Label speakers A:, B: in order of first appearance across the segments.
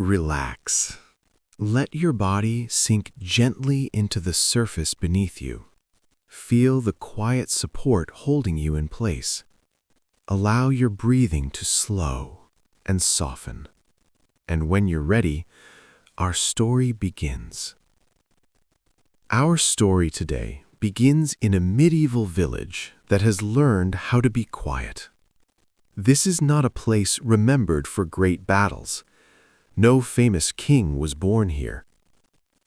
A: Relax. Let your body sink gently into the surface beneath you. Feel the quiet support holding you in place. Allow your breathing to slow and soften. And when you're ready, our story begins. Our story today begins in a medieval village that has learned how to be quiet. This is not a place remembered for great battles. No famous king was born here.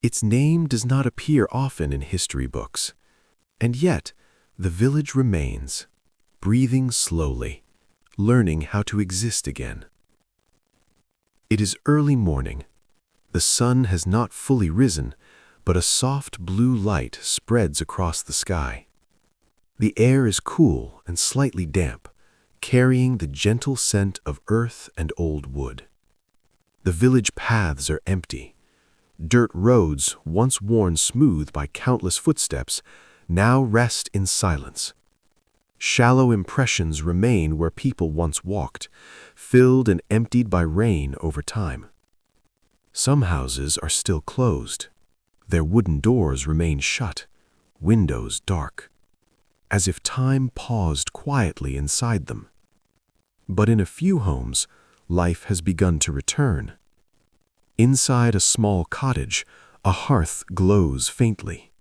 A: Its name does not appear often in history books. And yet, the village remains, breathing slowly, learning how to exist again. It is early morning. The sun has not fully risen, but a soft blue light spreads across the sky. The air is cool and slightly damp, carrying the gentle scent of earth and old wood. The village paths are empty. Dirt roads, once worn smooth by countless footsteps, now rest in silence. Shallow impressions remain where people once walked, filled and emptied by rain over time. Some houses are still closed. Their wooden doors remain shut, windows dark, as if time paused quietly inside them. But in a few homes, life has begun to return. Inside a small cottage, a hearth glows faintly.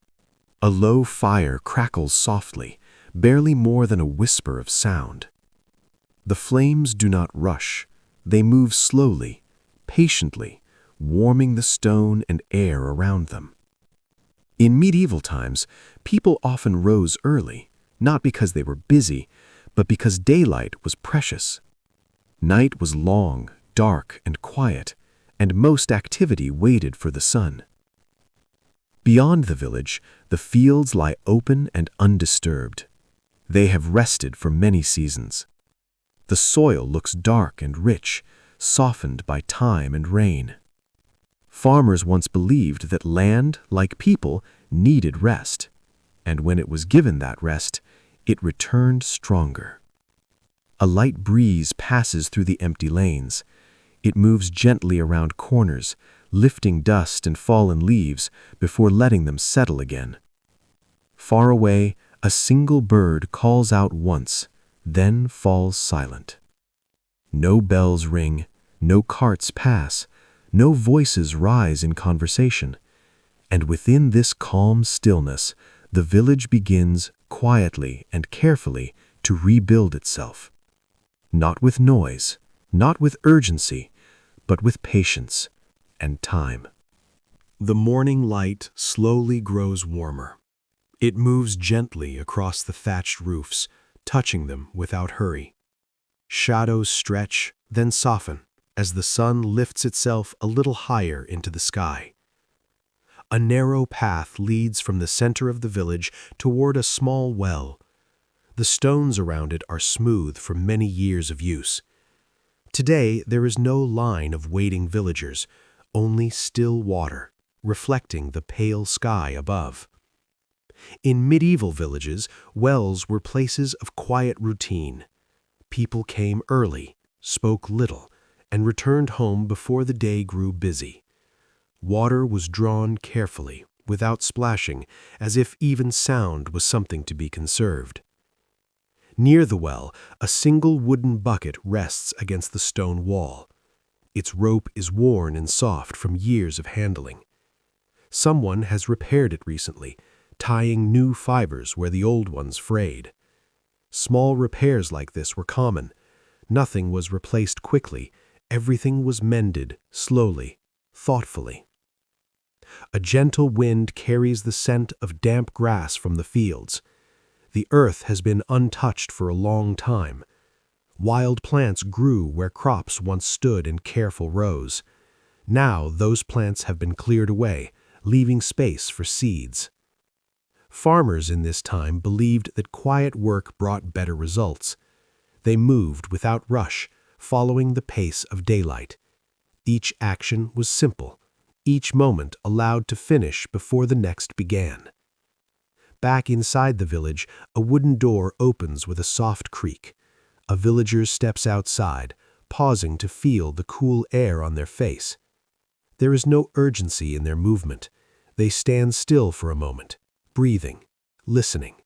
A: A low fire crackles softly, barely more than a whisper of sound. The flames do not rush. They move slowly, patiently, warming the stone and air around them. In medieval times, people often rose early, not because they were busy, but because daylight was precious. Night was long, dark, and quiet, and most activity waited for the sun. Beyond the village, the fields lie open and undisturbed. They have rested for many seasons. The soil looks dark and rich, softened by time and rain. Farmers once believed that land, like people, needed rest, and when it was given that rest, it returned stronger. A light breeze passes through the empty lanes. It moves gently around corners, lifting dust and fallen leaves before letting them settle again. Far away, a single bird calls out once, then falls silent. No bells ring, no carts pass, no voices rise in conversation. And within this calm stillness, the village begins quietly and carefully to rebuild itself. Not with noise, not with urgency, but with patience and time. The morning light slowly grows warmer. It moves gently across the thatched roofs, touching them without hurry. Shadows stretch, then soften, as the sun lifts itself a little higher into the sky. A narrow path leads from the center of the village toward a small well. The stones around it are smooth from many years of use. Today, there is no line of waiting villagers, only still water, reflecting the pale sky above. In medieval villages, wells were places of quiet routine. People came early, spoke little, and returned home before the day grew busy. Water was drawn carefully, without splashing, as if even sound was something to be conserved. Near the well, a single wooden bucket rests against the stone wall. Its rope is worn and soft from years of handling. Someone has repaired it recently, tying new fibers where the old ones frayed. Small repairs like this were common. Nothing was replaced quickly. Everything was mended slowly, thoughtfully. A gentle wind carries the scent of damp grass from the fields. The earth has been untouched for a long time. Wild plants grew where crops once stood in careful rows. Now those plants have been cleared away, leaving space for seeds. Farmers in this time believed that quiet work brought better results. They moved without rush, following the pace of daylight. Each action was simple, each moment allowed to finish before the next began. Back inside the village, a wooden door opens with a soft creak. A villager steps outside, pausing to feel the cool air on their face.
B: There is no urgency in their movement. They stand still for a moment, breathing, listening.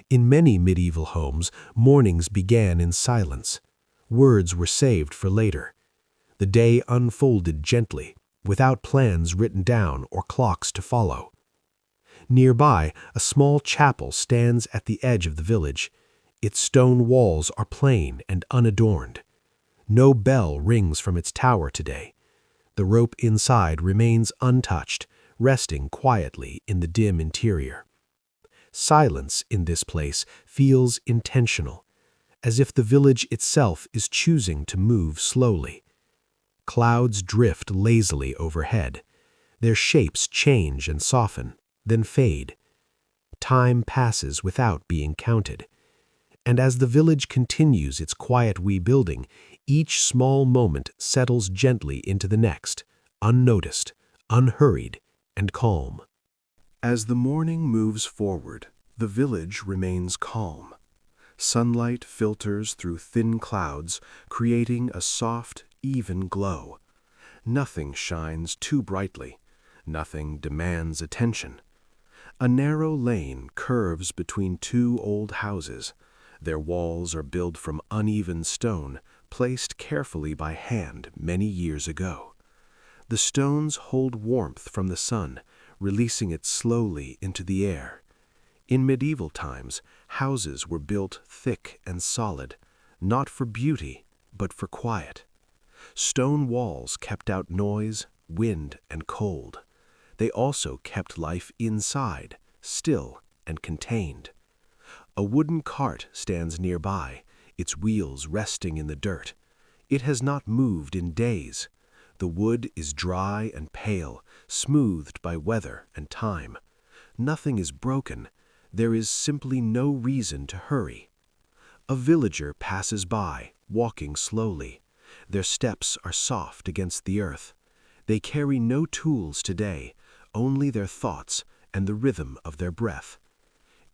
B: In many medieval homes, mornings began in silence. Words were saved for later. The day unfolded gently, without plans written down or clocks to follow. Nearby, a small chapel stands at the edge of the village. Its stone walls are plain and unadorned. No bell rings from its tower today. The rope inside remains untouched, resting quietly in the dim interior. Silence in this place feels intentional, as if the village itself is choosing to move slowly. Clouds drift lazily overhead. Their shapes change and soften, then fade. Time passes without being counted. And as the village continues its quiet rebuilding, each small moment settles gently into the next, unnoticed, unhurried, and calm.
A: As the morning moves forward, the village remains calm. Sunlight filters through thin clouds, creating a soft, even glow. Nothing shines too brightly. Nothing demands attention. A narrow lane curves between two old houses. Their walls are built from uneven stone, placed carefully by hand many years ago. The stones hold warmth from the sun, releasing it slowly into the air. In medieval times, houses were built thick and solid, not for beauty, but for quiet. Stone walls kept out noise, wind, and cold. They also kept life inside, still and contained. A wooden cart stands nearby, its wheels resting in the dirt. It has not moved in days. The wood is dry and pale, smoothed by weather and time. Nothing is broken. There is simply no reason to hurry. A villager passes by, walking slowly. Their steps are soft against the earth. They carry no tools today, only their thoughts and the rhythm of their breath.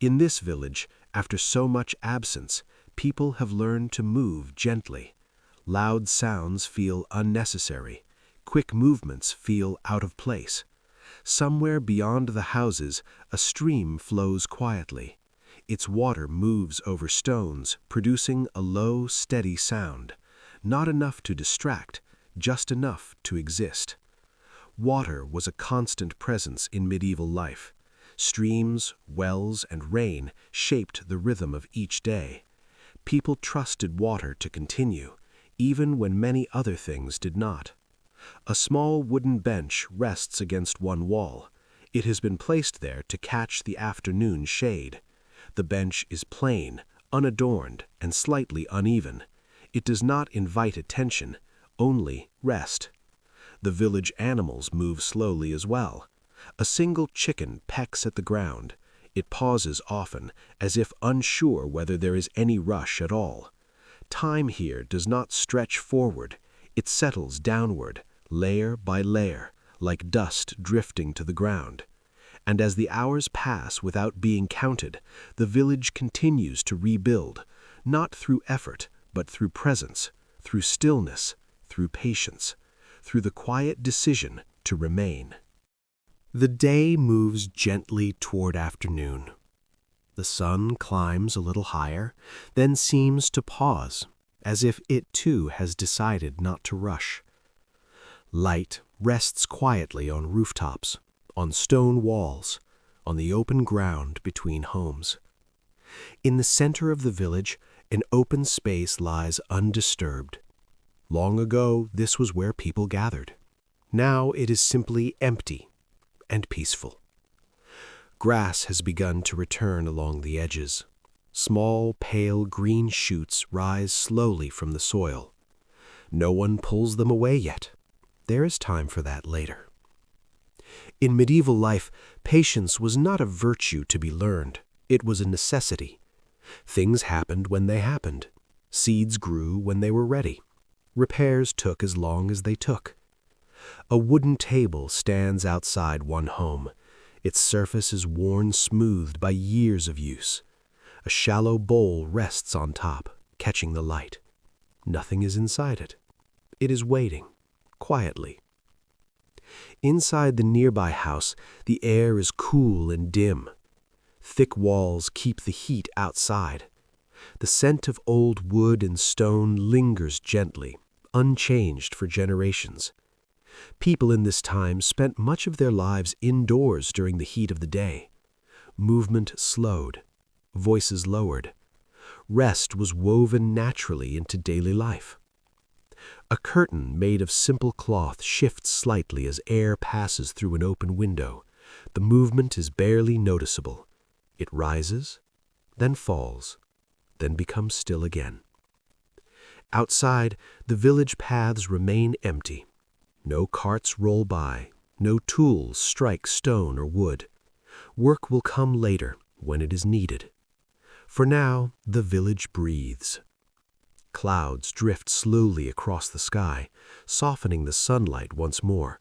A: In this village, after so much absence, people have learned to move gently. Loud sounds feel unnecessary. Quick movements feel out of place. Somewhere beyond the houses, a stream flows quietly. Its water moves over stones, producing a low, steady sound. Not enough to distract, just enough to exist. Water was a constant presence in medieval life. Streams, wells, and rain shaped the rhythm of each day. People trusted water to continue, even when many other things did not. A small wooden bench rests against one wall. It has been placed there to catch the afternoon shade. The bench is plain, unadorned, and slightly uneven. It does not invite attention, only rest. The village animals move slowly as well. A single chicken pecks at the ground. It pauses often, as if unsure whether there is any rush at all. Time here does not stretch forward. It settles downward, layer by layer, like dust drifting to the ground. And as the hours pass without being counted, the village continues to rebuild, not through effort, but through presence, through stillness, through patience, through the quiet decision to remain. The day moves gently toward afternoon. The sun climbs a little higher, then seems to pause, as if it too has decided not to rush. Light rests quietly on rooftops, on stone walls, on the open ground between homes. In the center of the village, an open space lies undisturbed. Long ago, this was where people gathered. Now it is simply empty and peaceful. Grass has begun to return along the edges. Small, pale green shoots rise slowly from the soil. No one pulls them away yet. There is time for that later. In medieval life, patience was not a virtue to be learned. It was a necessity. Things happened when they happened. Seeds grew when they were ready. Repairs took as long as they took. A wooden table stands outside one home. Its surface is worn smooth by years of use. A shallow bowl rests on top, catching the light. Nothing is inside it. It is waiting, quietly.
B: Inside the nearby house, the air is cool and dim. Thick walls keep the heat outside. The scent of old wood and stone lingers gently, unchanged for generations. People in this time spent much of their lives indoors during the heat of the day. Movement slowed, voices lowered. Rest was woven naturally into daily life. A curtain made of simple cloth shifts slightly as air passes through an open window. The movement is barely noticeable. It rises, then falls, then becomes still again. Outside, the village paths remain empty. No carts roll by, no tools strike stone or wood. Work will come later, when it is needed. For now, the village breathes. Clouds drift slowly across the sky, softening the sunlight once more.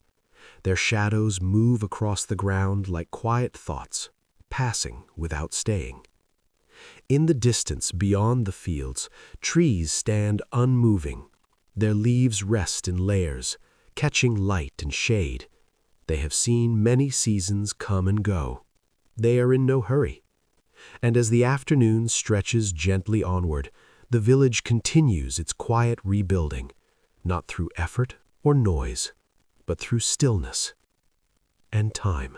B: Their shadows move across the ground like quiet thoughts, passing without staying. In the distance beyond the fields, trees stand unmoving. Their leaves rest in layers, catching light and shade. They have seen many seasons come and go. They are in no hurry. And as the afternoon stretches gently onward, the village continues its quiet rebuilding, not through effort or noise, but through stillness and time.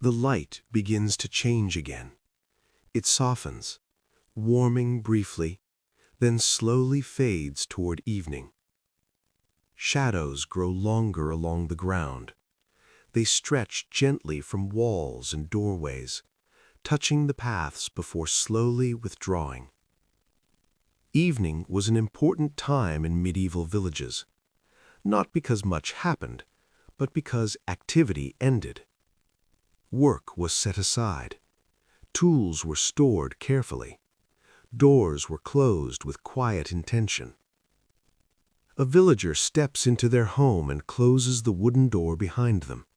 A: The light begins to change again. It softens, warming briefly, then slowly fades toward evening. Shadows grow longer along the ground. They stretch gently from walls and doorways, touching the paths before slowly withdrawing. Evening was an important time in medieval villages, not because much happened, but because activity ended. Work was set aside. Tools were stored carefully. Doors were closed with quiet intention. A villager steps into their home and closes the wooden door behind them.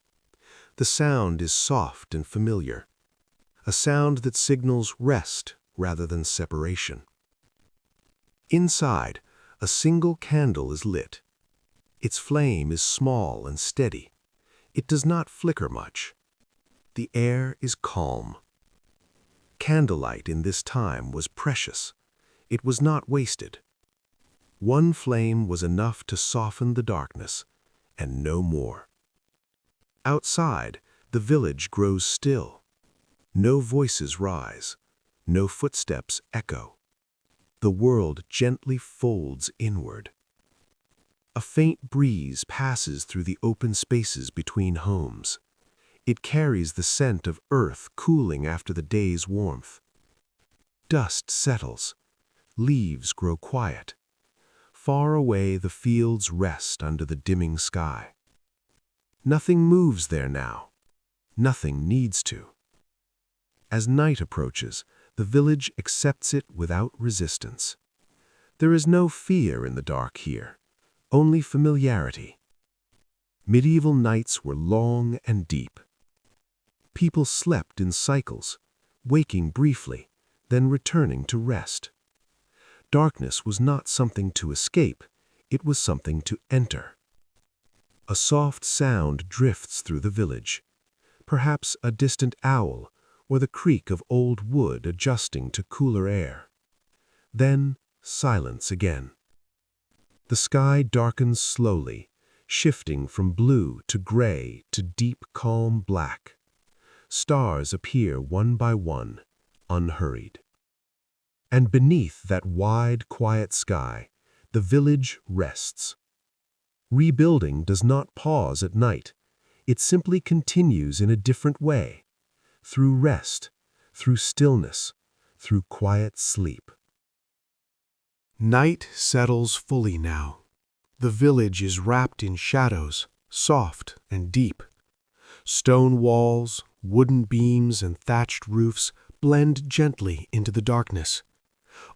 A: The sound is soft and familiar, a sound that signals rest rather than separation. Inside, a single candle is lit. Its flame is small and steady. It does not flicker much. The air is calm. Candlelight in this time was precious. It was not wasted. One flame was enough to soften the darkness, and no more. Outside, the village grows still. No voices rise. No footsteps echo. The world gently folds inward. A faint breeze passes through the open spaces between homes. It carries the scent of earth cooling after the day's warmth. Dust settles. Leaves grow quiet. Far away, the fields rest under the dimming sky. Nothing moves there now. Nothing needs to. As night approaches, the village accepts it without resistance. There is no fear in the dark here, only familiarity. Medieval nights were long and deep. People slept in cycles, waking briefly, then returning to rest. Darkness was not something to escape, it was something to enter. A soft sound drifts through the village, perhaps a distant owl or the creak of old wood adjusting to cooler air. Then silence again. The sky darkens slowly, shifting from blue to gray to deep calm black. Stars appear one by one, unhurried. And beneath that wide, quiet sky, the village rests. Rebuilding does not pause at night. It simply continues in a different way, through rest, through stillness, through quiet sleep. Night settles fully now. The village is wrapped in shadows, soft and deep. Stone walls, wooden beams, and thatched roofs blend gently into the darkness.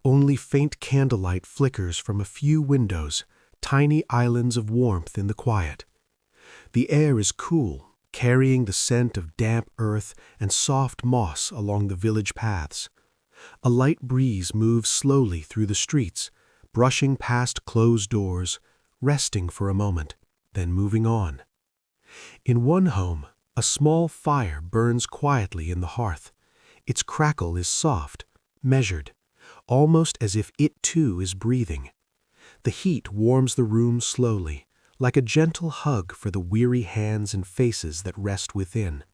A: Only faint candlelight flickers from a few windows, tiny islands of warmth in the quiet. The air is cool, carrying the scent of damp earth and soft moss along the village paths. A light breeze moves slowly through the streets, brushing past closed doors, resting for a moment, then moving on.
B: In one home, a small fire burns quietly in the hearth. Its crackle is soft, measured, almost as if it too is breathing. The heat warms the room slowly, like a gentle hug for the weary hands and faces that rest within.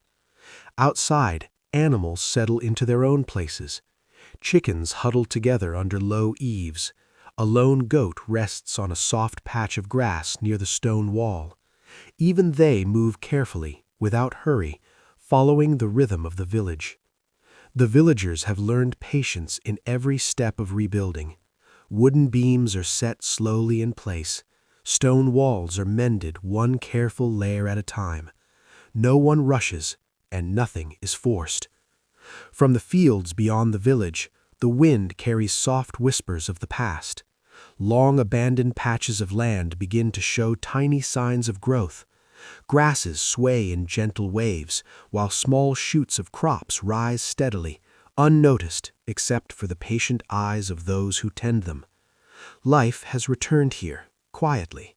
B: Outside, animals settle into their own places. Chickens huddle together under low eaves. A lone goat rests on a soft patch of grass near the stone wall. Even they move carefully, without hurry, following the rhythm of the village. The villagers have learned patience in every step of rebuilding. Wooden beams are set slowly in place. Stone walls are mended one careful layer at a time. No one rushes, and nothing is forced. From the fields beyond the village, the wind carries soft whispers of the past. Long abandoned patches of land begin to show tiny signs of growth. Grasses sway in gentle waves, while small shoots of crops rise steadily, unnoticed except for the patient eyes of those who tend them. Life has returned here, quietly.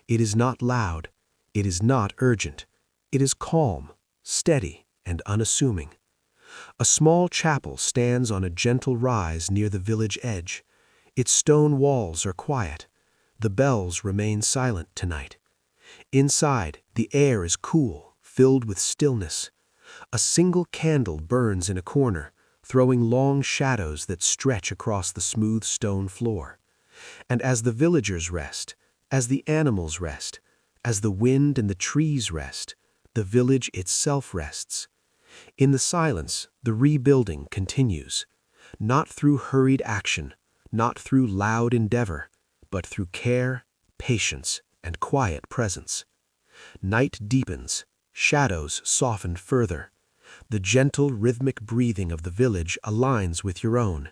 B: It is not loud. It is not urgent. It is calm, steady, and unassuming. A small chapel stands on a gentle rise near the village edge. Its stone walls are quiet. The bells remain silent tonight. Inside, the air is cool, filled with stillness. A single candle burns in a corner, throwing long shadows that stretch across the smooth stone floor. And as the villagers rest, as the animals rest, as the wind and the trees rest, the village itself rests. In the silence, the rebuilding continues, not through hurried action, not through loud endeavor, but through care, patience, and quiet presence. Night deepens, shadows soften further. The gentle rhythmic breathing of the village aligns with your own.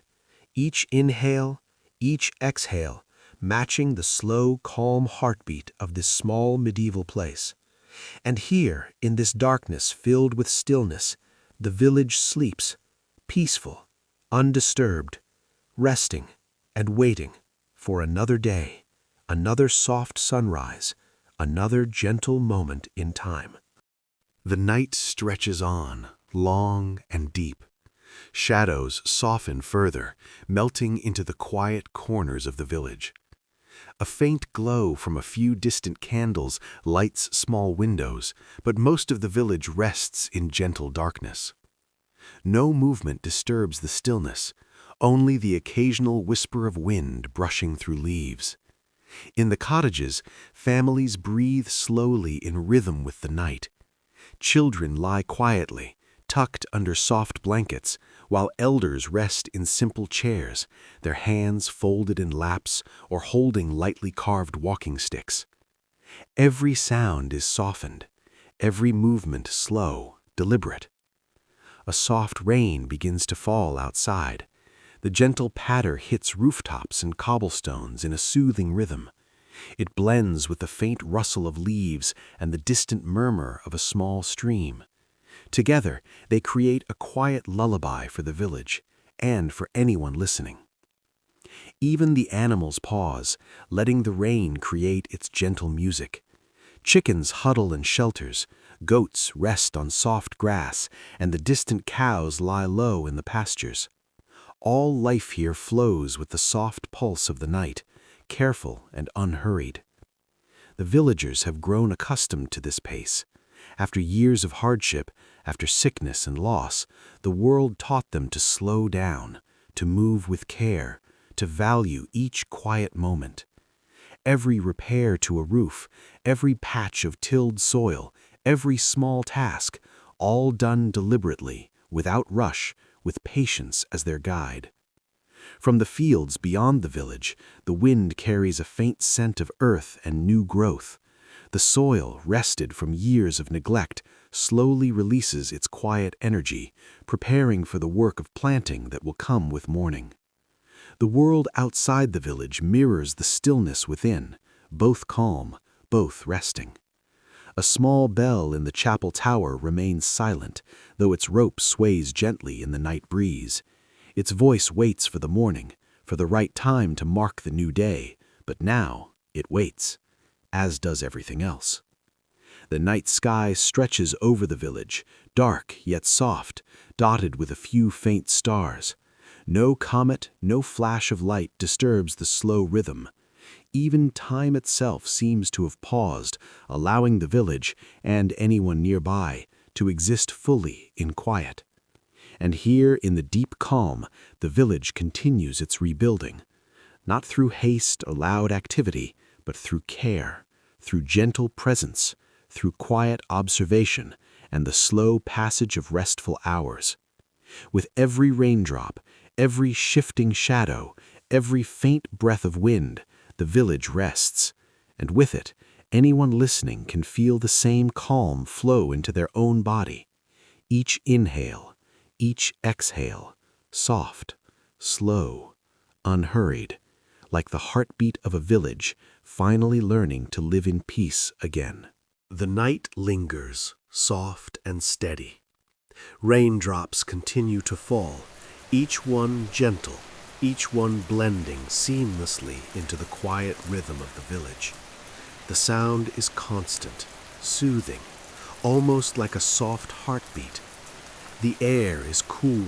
B: Each inhale, each exhale, matching the slow, calm heartbeat of this small medieval place. And here, in this darkness filled with stillness, the village sleeps, peaceful, undisturbed, resting and waiting for another day, another soft sunrise, another gentle moment in time.
A: The night stretches on, long and deep. Shadows soften further, melting into the quiet corners of the village. A faint glow from a few distant candles lights small windows, but most of the village rests in gentle darkness. No movement disturbs the stillness, only the occasional whisper of wind brushing through leaves. In the cottages, families breathe slowly in rhythm with the night. Children lie quietly, tucked under soft blankets, while elders rest in simple chairs, their hands folded in laps or holding lightly carved walking sticks. Every sound is softened, every movement slow, deliberate. A soft rain begins to fall outside. The gentle patter hits rooftops and cobblestones in a soothing rhythm. It blends with the faint rustle of leaves and the distant murmur of a small stream. Together, they create a quiet lullaby for the village and for anyone listening. Even the animals pause, letting the rain create its gentle music. Chickens huddle in shelters, goats rest on soft grass, and the distant cows lie low in the pastures. All life here flows with the soft pulse of the night, careful and unhurried. The villagers have grown accustomed to this pace. After years of hardship, after sickness and loss, the world taught them to slow down, to move with care, to value each quiet moment. Every repair to a roof, every patch of tilled soil, every small task, all done deliberately, without rush, with patience as their guide. From the fields beyond the village, the wind carries a faint scent of earth and new growth. The soil, rested from years of neglect, slowly releases its quiet energy, preparing for the work of planting that will come with morning. The world outside the village mirrors the stillness within, both calm, both resting. A small bell in the chapel tower remains silent, though its rope sways gently in the night breeze. Its voice waits for the morning, for the right time to mark the new day, but now it waits, as does everything else.
B: The night sky stretches over the village, dark yet soft, dotted with a few faint stars. No comet, no flash of light disturbs the slow rhythm. Even time itself seems to have paused, allowing the village, and anyone nearby, to exist fully in quiet. And here, in the deep calm, the village continues its rebuilding, not through haste or loud activity, but through care, through gentle presence, through quiet observation, and the slow passage of restful hours. With every raindrop, every shifting shadow, every faint breath of wind, the village rests, and with it, anyone listening can feel the same calm flow into their own body. Each inhale, each exhale, soft, slow, unhurried, like the heartbeat of a village finally learning to live in peace again.
C: The night lingers, soft and steady. Raindrops continue to fall, each one gentle, each one blending seamlessly into the quiet rhythm of the village. The sound is constant, soothing, almost like a soft heartbeat. The air is cool,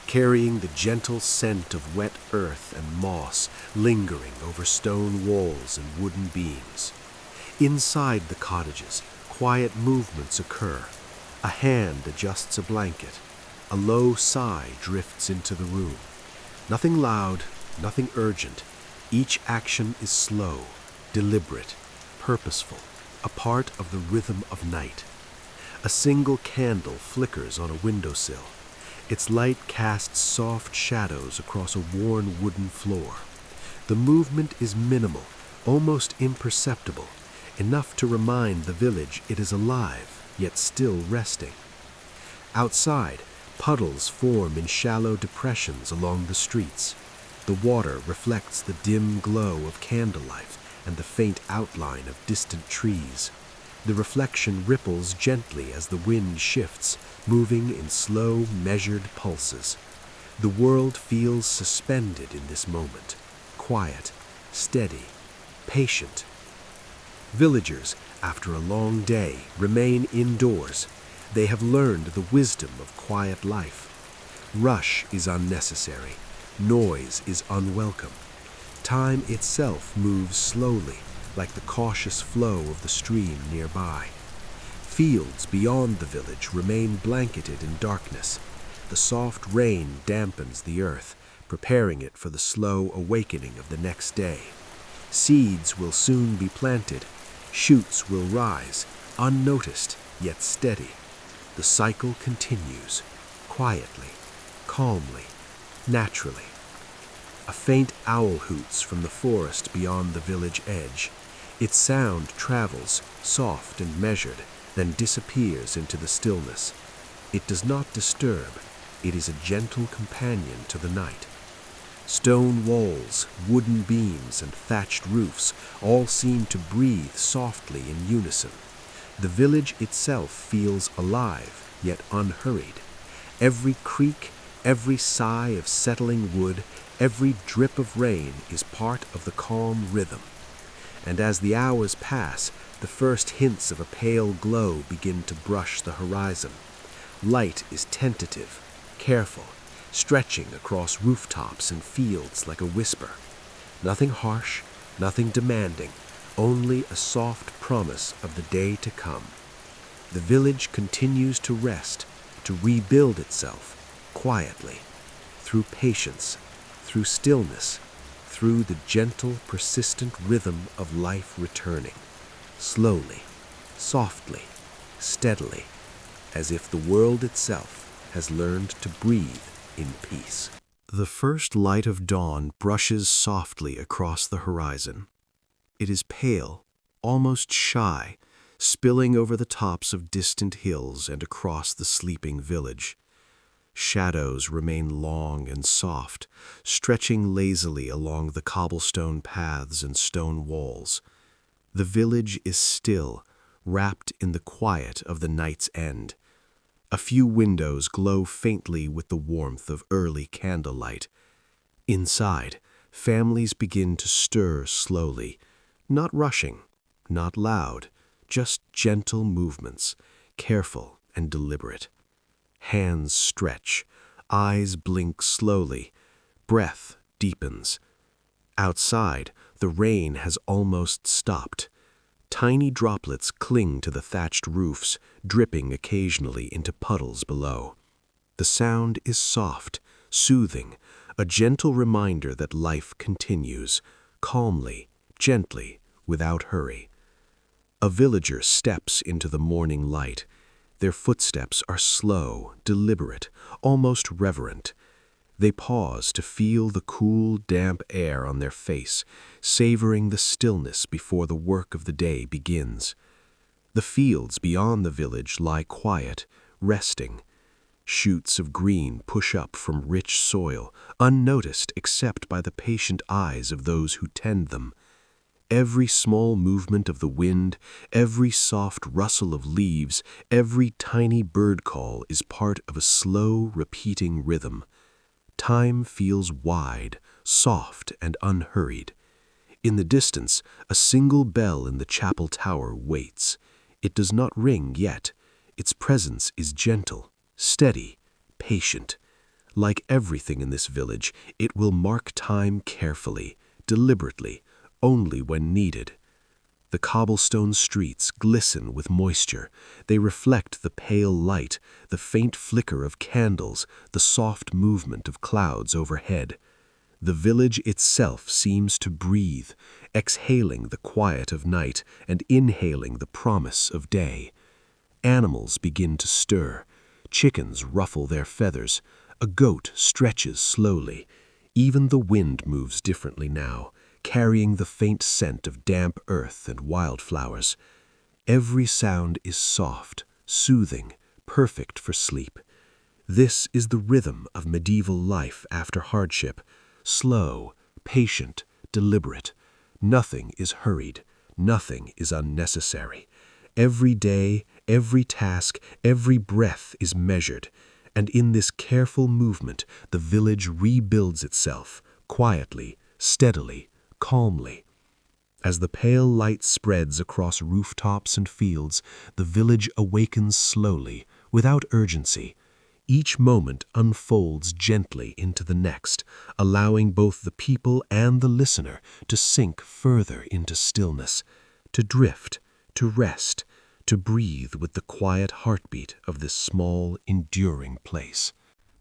C: carrying the gentle scent of wet earth and moss lingering over stone walls and wooden beams. Inside the cottages, quiet movements occur. A hand adjusts a blanket. A low sigh drifts into the room. Nothing loud, nothing urgent. Each action is slow, deliberate, purposeful, a part of the rhythm of night. A single candle flickers on a windowsill. Its light casts soft shadows across a worn wooden floor. The movement is minimal, almost imperceptible, enough to remind the village it is alive, yet still resting. Outside, puddles form in shallow depressions along the streets. The water reflects the dim glow of candlelight and the faint outline of distant trees. The reflection ripples gently as the wind shifts, moving in slow, measured pulses. The world feels suspended in this moment, quiet, steady, patient. Villagers, after a long day, remain indoors. They have learned the wisdom of quiet life. Rush is unnecessary. Noise is unwelcome. Time itself moves slowly, like the cautious flow of the stream nearby. Fields beyond the village remain blanketed in darkness. The soft rain dampens the earth, preparing it for the slow awakening of the next day. Seeds will soon be planted. Shoots will rise, unnoticed yet steady. The cycle continues, quietly, calmly, naturally. A faint owl hoots from the forest beyond the village edge. Its sound travels, soft and measured, then disappears into the stillness. It does not disturb. It is a gentle companion to the night. Stone walls, wooden beams, and thatched roofs all seem to breathe softly in unison. The village itself feels alive, yet unhurried. Every creak, every sigh of settling wood, every drip of rain is part of the calm rhythm. And as the hours pass, the first hints of a pale glow begin to brush the horizon. Light is tentative, careful, stretching across rooftops and fields like a whisper. Nothing harsh, nothing demanding, only a soft promise of the day to come. The village continues to rest, to rebuild itself, quietly, through patience, through stillness, through the gentle, persistent rhythm of life returning, slowly, softly, steadily, as if the world itself has learned to breathe in peace.
A: The first light of dawn brushes softly across the horizon. It is pale, almost shy, spilling over the tops of distant hills and across the sleeping village. Shadows remain long and soft, stretching lazily along the cobblestone paths and stone walls. The village is still, wrapped in the quiet of the night's end. A few windows glow faintly with the warmth of early candlelight. Inside, families begin to stir slowly, not rushing, not loud,
C: just gentle movements, careful and deliberate. Hands stretch, eyes blink slowly, breath deepens. Outside, the rain has almost stopped. Tiny droplets cling to the thatched roofs, dripping occasionally into puddles below. The sound is soft, soothing, a gentle reminder that life continues, calmly, gently, without hurry. A villager steps into the morning light. Their footsteps are slow, deliberate, almost reverent. They pause to feel the cool, damp air on their face, savoring the stillness before the work of the day begins. The fields beyond the village lie quiet, resting. Shoots of green push up from rich soil, unnoticed except by the patient eyes of those who tend them. Every small movement of the wind, every soft rustle of leaves, every tiny bird call is part of a slow, repeating rhythm. Time feels wide, soft, and unhurried. In the distance, a single bell in the chapel tower waits. It does not ring yet. Its presence is gentle, steady, patient. Like everything in this village, it will mark time carefully, deliberately, only when needed. The cobblestone streets glisten with moisture. They reflect the pale light, the faint flicker of candles, the soft movement of clouds overhead. The village itself seems to breathe, exhaling the quiet of night and inhaling the promise of day. Animals begin to stir. Chickens ruffle their feathers. A goat stretches slowly. Even the wind moves differently now, carrying the faint scent of damp earth and wildflowers. Every sound is soft, soothing, perfect for sleep. This is the rhythm of medieval life after hardship. Slow, patient, deliberate. Nothing is hurried. Nothing is unnecessary. Every day, every task, every breath is measured. And in this careful movement, the village rebuilds itself, quietly, steadily, calmly. As the pale light spreads across rooftops and fields, the village awakens slowly, without urgency. Each moment unfolds gently into the next, allowing both the people and the listener to sink further into stillness, to drift, to rest, to breathe with the quiet heartbeat of this small, enduring place.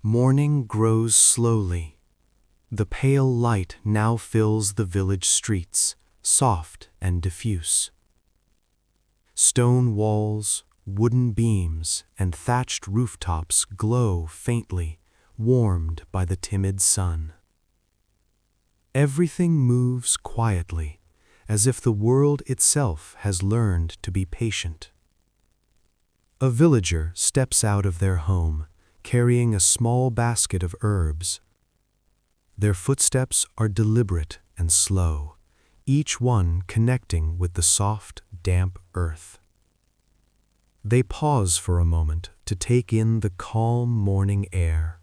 A: Morning grows slowly. The pale light now fills the village streets, soft and diffuse. Stone walls, wooden beams, and thatched rooftops glow faintly, warmed by the timid sun. Everything moves quietly, as if the world itself has learned to be patient. A villager steps out of their home, carrying a small basket of herbs. Their footsteps are deliberate and slow, each one connecting with the soft, damp earth. They pause for a moment to take in the calm morning air.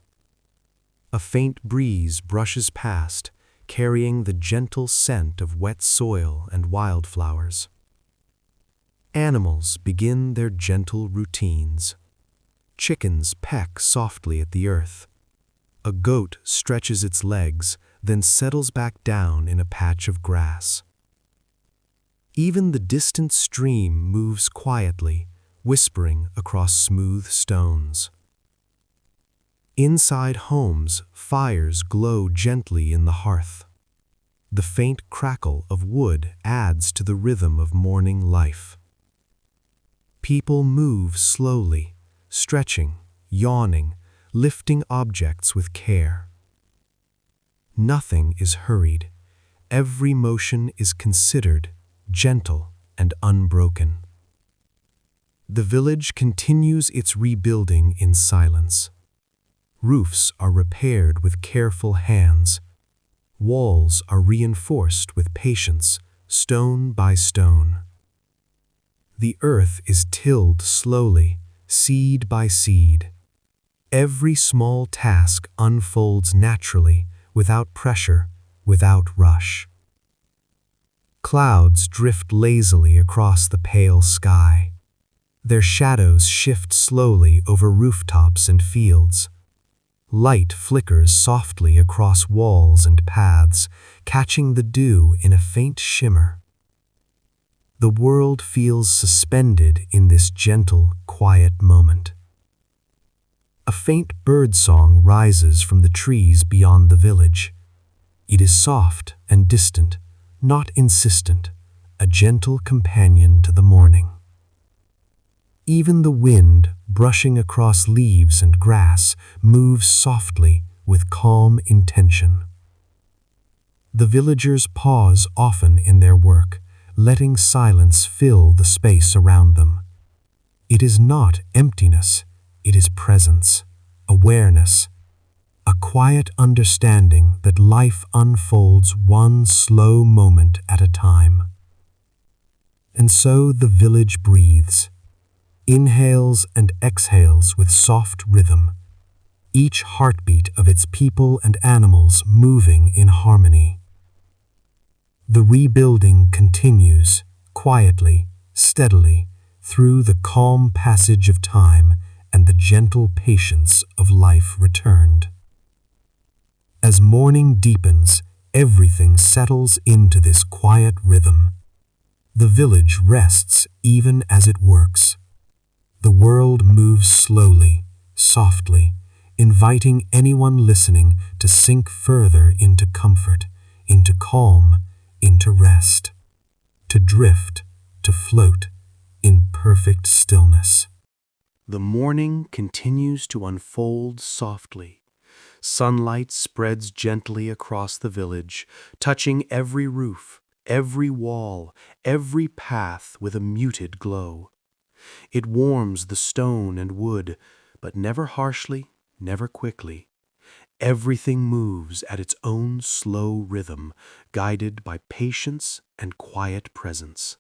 A: A faint breeze brushes past, carrying the gentle scent of wet soil and wildflowers. Animals begin their gentle routines. Chickens peck softly at the earth. A goat stretches its legs, then settles back down in a patch of grass. Even the distant stream moves quietly, whispering across smooth stones. Inside homes, fires glow gently in the hearth. The faint crackle of wood adds to the rhythm of morning life. People move slowly, stretching, yawning, lifting objects with care. Nothing is hurried. Every motion is considered, gentle and unbroken. The village continues its rebuilding in silence. Roofs are repaired with careful hands. Walls are reinforced with patience, stone by stone. The earth is tilled slowly, seed by seed. Every small task unfolds naturally, without pressure, without rush.
B: Clouds drift lazily across the pale sky. Their shadows shift slowly over rooftops and fields. Light flickers softly across walls and paths, catching the dew in a faint shimmer. The world feels suspended in this gentle, quiet moment. A faint bird song rises from the trees beyond the village. It is soft and distant, not insistent, a gentle companion to the morning. Even the wind, brushing across leaves and grass, moves softly with calm intention. The villagers pause often in their work, letting silence fill the space around them. It is not emptiness, it is presence, awareness, a quiet understanding that life unfolds one slow moment at a time. And so the village breathes, inhales and exhales with soft rhythm, each heartbeat of its people and animals moving in harmony. The rebuilding continues, quietly, steadily, through the calm passage of time and the gentle patience of life returned. As morning deepens, everything settles into this quiet rhythm. The village rests even as it works. The world moves slowly, softly, inviting anyone listening to sink further into comfort, into calm, into rest, to drift, to float in perfect stillness.
C: The morning continues to unfold softly. Sunlight spreads gently across the village, touching every roof, every wall, every path with a muted glow. It warms the stone and wood, but never harshly, never quickly. Everything moves at its own slow rhythm, guided by patience and quiet presence.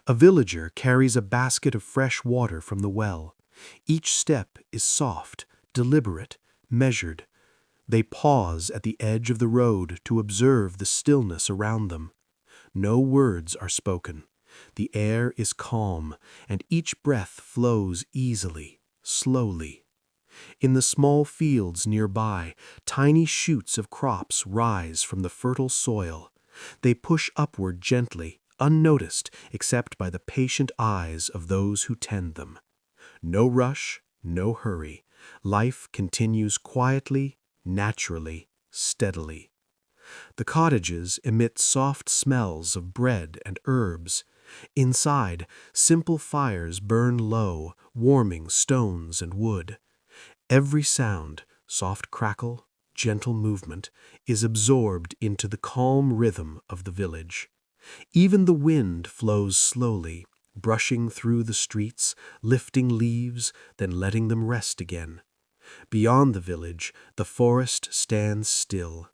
C: A villager carries a basket of fresh water from the well. Each step is soft, deliberate, measured. They pause at the edge of the road to observe the stillness around them. No words are spoken. The air is calm, and each breath flows easily, slowly. In the small fields nearby, tiny shoots of crops rise from the fertile soil. They push upward gently, unnoticed except by the patient eyes of those who tend them. No rush, no hurry. Life continues quietly, naturally, steadily. The cottages emit soft smells of bread and herbs. Inside, simple fires burn low, warming stones and wood. Every sound, soft crackle, gentle movement, is absorbed into the calm rhythm of the village. Even the wind flows slowly, brushing through the streets, lifting leaves, then letting them rest again. Beyond the village, the forest stands still.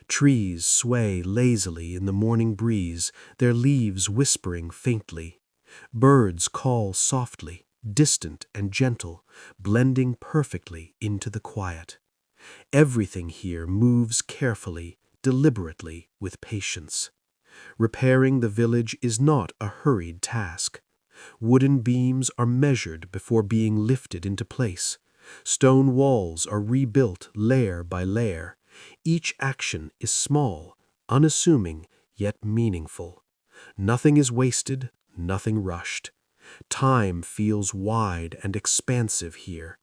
C: Trees sway lazily in the morning breeze, their leaves whispering faintly. Birds call softly, distant and gentle, blending perfectly into the quiet. Everything here moves carefully, deliberately, with patience. Repairing the village is not a hurried task. Wooden beams are measured before being lifted into place. Stone walls are rebuilt layer by layer. Each action is small, unassuming, yet meaningful. Nothing is wasted, nothing rushed. Time feels wide and expansive here.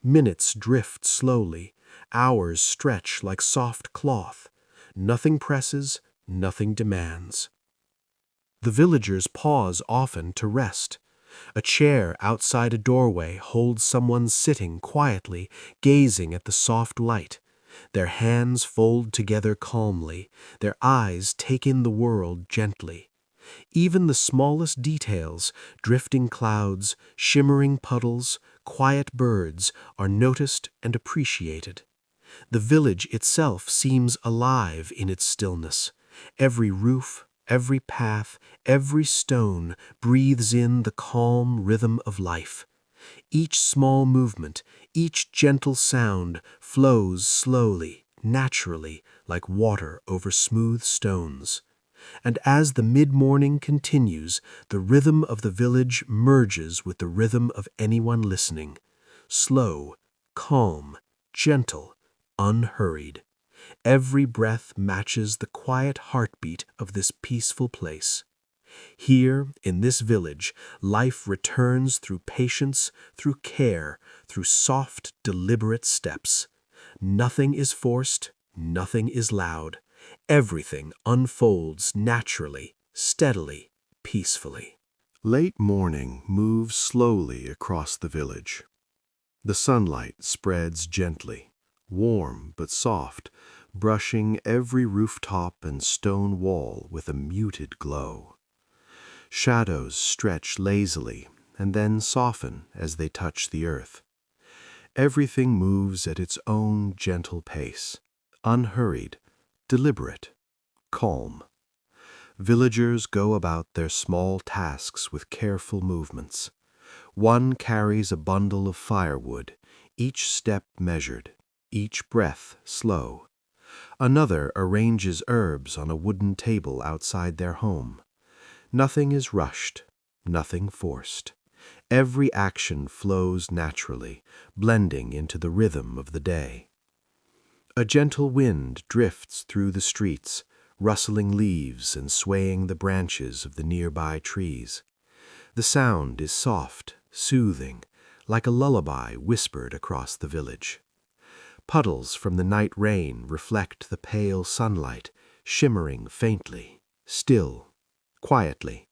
C: Minutes drift slowly. Hours stretch like soft cloth. Nothing presses, nothing demands. The villagers pause often to rest. A chair outside a doorway holds someone sitting quietly, gazing at the soft light. Their hands fold together calmly, their eyes take in the world gently. Even the smallest details, drifting clouds, shimmering puddles, quiet birds, are noticed and appreciated. The village itself seems alive in its stillness. Every roof, every path, every stone breathes in the calm rhythm of life. Each small movement, each gentle sound flows slowly, naturally, like water over smooth stones.
B: And as the mid-morning continues, the rhythm of the village merges with the rhythm of anyone listening. Slow, calm, gentle, unhurried. Every breath matches the quiet heartbeat of this peaceful place. Here, in this village, life returns through patience, through care, through soft, deliberate steps. Nothing is forced, nothing is loud. Everything unfolds naturally, steadily, peacefully.
C: Late morning moves slowly across the village. The sunlight spreads gently, warm but soft, brushing every rooftop and stone wall with a muted glow. Shadows stretch lazily and then soften as they touch the earth. Everything moves at its own gentle pace, unhurried, deliberate, calm. Villagers go about their small tasks with careful movements. One carries a bundle of firewood, each step measured, each breath slow. Another arranges herbs on a wooden table outside their home. Nothing is rushed, nothing forced. Every action flows naturally, blending into the rhythm of the day. A gentle wind drifts through the streets, rustling leaves and swaying the branches of the nearby trees. The sound is soft, soothing, like a lullaby whispered across the village. Puddles from the night rain reflect the pale sunlight, shimmering faintly, still, quietly.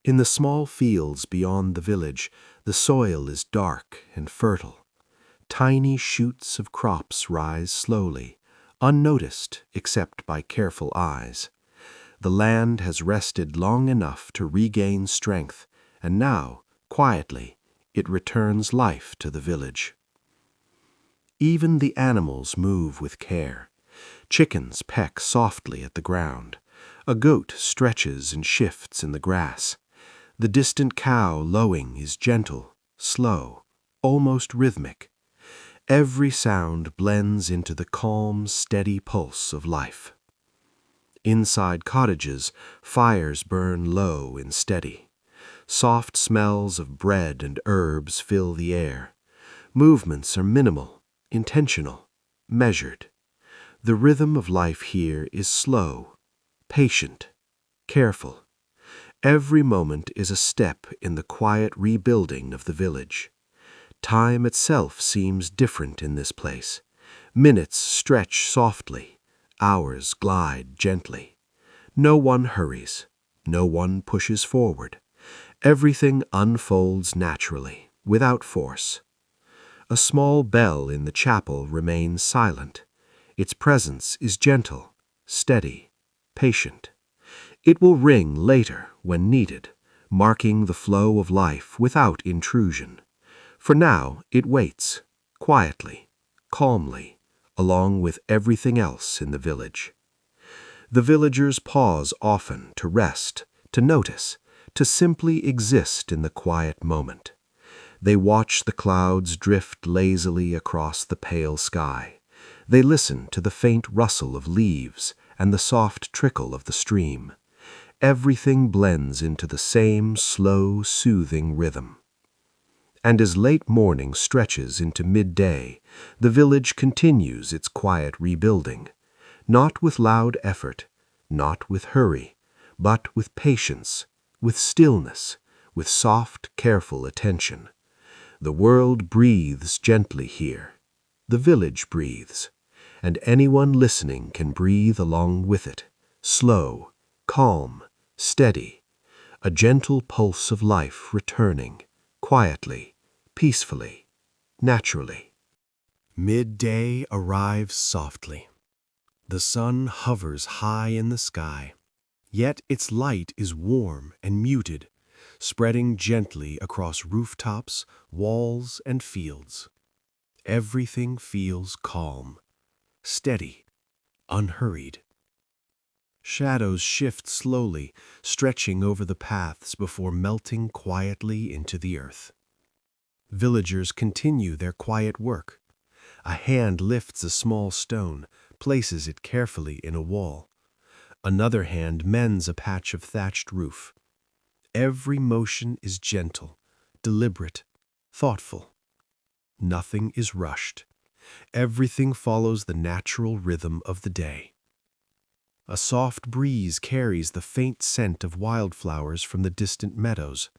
C: In the small fields beyond the village, the soil is dark and fertile. Tiny shoots of crops rise slowly, unnoticed except by careful eyes. The land has rested long enough to regain strength, and now, quietly, it returns life to the village. Even the animals move with care. Chickens peck softly at the ground. A goat stretches and shifts in the grass. The distant cow lowing is gentle, slow, almost rhythmic. Every sound blends into the calm, steady pulse of life. Inside cottages, fires burn low and steady. Soft smells of bread and herbs fill the air. Movements are minimal, intentional, measured. The rhythm of life here is slow, patient, careful. Every moment is a step in the quiet rebuilding of the village. Time itself seems different in this place. Minutes stretch softly, hours glide gently. No one hurries, no one pushes forward. Everything unfolds naturally, without force. A small bell in the chapel remains silent. Its presence is gentle, steady, patient. It will ring later when needed, marking the flow of life without intrusion. For now it waits, quietly, calmly, along with everything else in the village. The villagers pause often to rest, to notice, to simply exist in the quiet moment. They watch the clouds drift lazily across the pale sky. They listen to the faint rustle of leaves and the soft trickle of the stream. Everything blends into the same slow, soothing rhythm. And as late morning stretches into midday, the village continues its quiet rebuilding, not with loud effort, not with hurry, but with patience, with stillness, with soft, careful attention. The world breathes gently here. The village breathes, and anyone listening can breathe along with it, slow, calm, steady, a gentle pulse of life returning, quietly, peacefully, naturally.
A: Midday arrives softly. The sun hovers high in the sky, yet its light is warm and muted, spreading gently across rooftops, walls, and fields. Everything feels calm, steady, unhurried. Shadows shift slowly, stretching over the paths before melting quietly into the earth. Villagers continue their quiet work. A hand lifts a small stone, places it carefully in a wall.
B: Another hand mends a patch of thatched roof. Every motion is gentle, deliberate, thoughtful. Nothing is rushed. Everything follows the natural rhythm of the day. A soft breeze carries the faint scent of wildflowers from the distant meadows.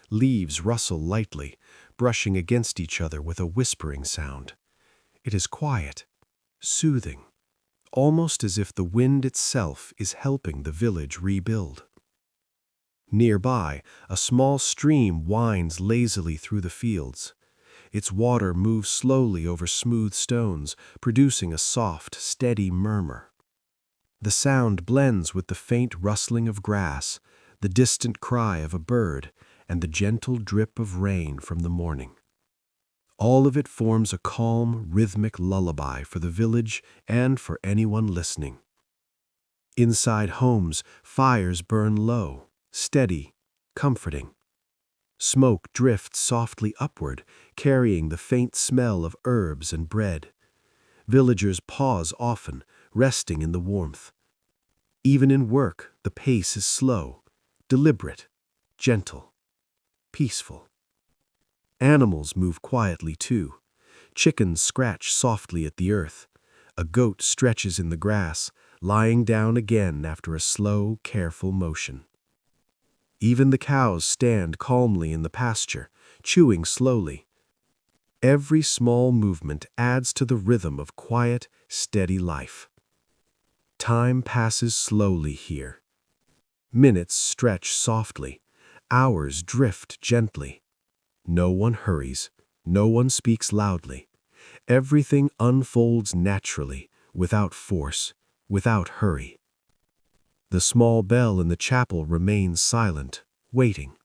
B: Leaves rustle lightly, brushing against each other with a whispering sound. It is quiet, soothing, almost as if the wind itself is helping the village rebuild. Nearby, a small stream winds lazily through the fields. Its water moves slowly over smooth stones, producing a soft, steady murmur. The sound blends with the faint rustling of grass, the distant cry of a bird, and the gentle drip of rain from the morning. All of it forms a calm, rhythmic lullaby for the village and for anyone listening. Inside homes, fires burn low, steady, comforting. Smoke drifts softly upward, carrying the faint smell of herbs and bread. Villagers pause often, resting in the warmth. Even in work, the pace is slow, deliberate, gentle, peaceful. Animals move quietly too. Chickens scratch softly at the earth. A goat stretches in the grass, lying down again after a slow, careful motion. Even the cows stand calmly in the pasture, chewing slowly. Every small movement adds to the rhythm of quiet, steady life. Time passes slowly here. Minutes stretch softly. Hours drift gently. No one hurries. No one speaks loudly. Everything unfolds naturally, without force, without hurry. The small bell in the chapel remains silent, waiting.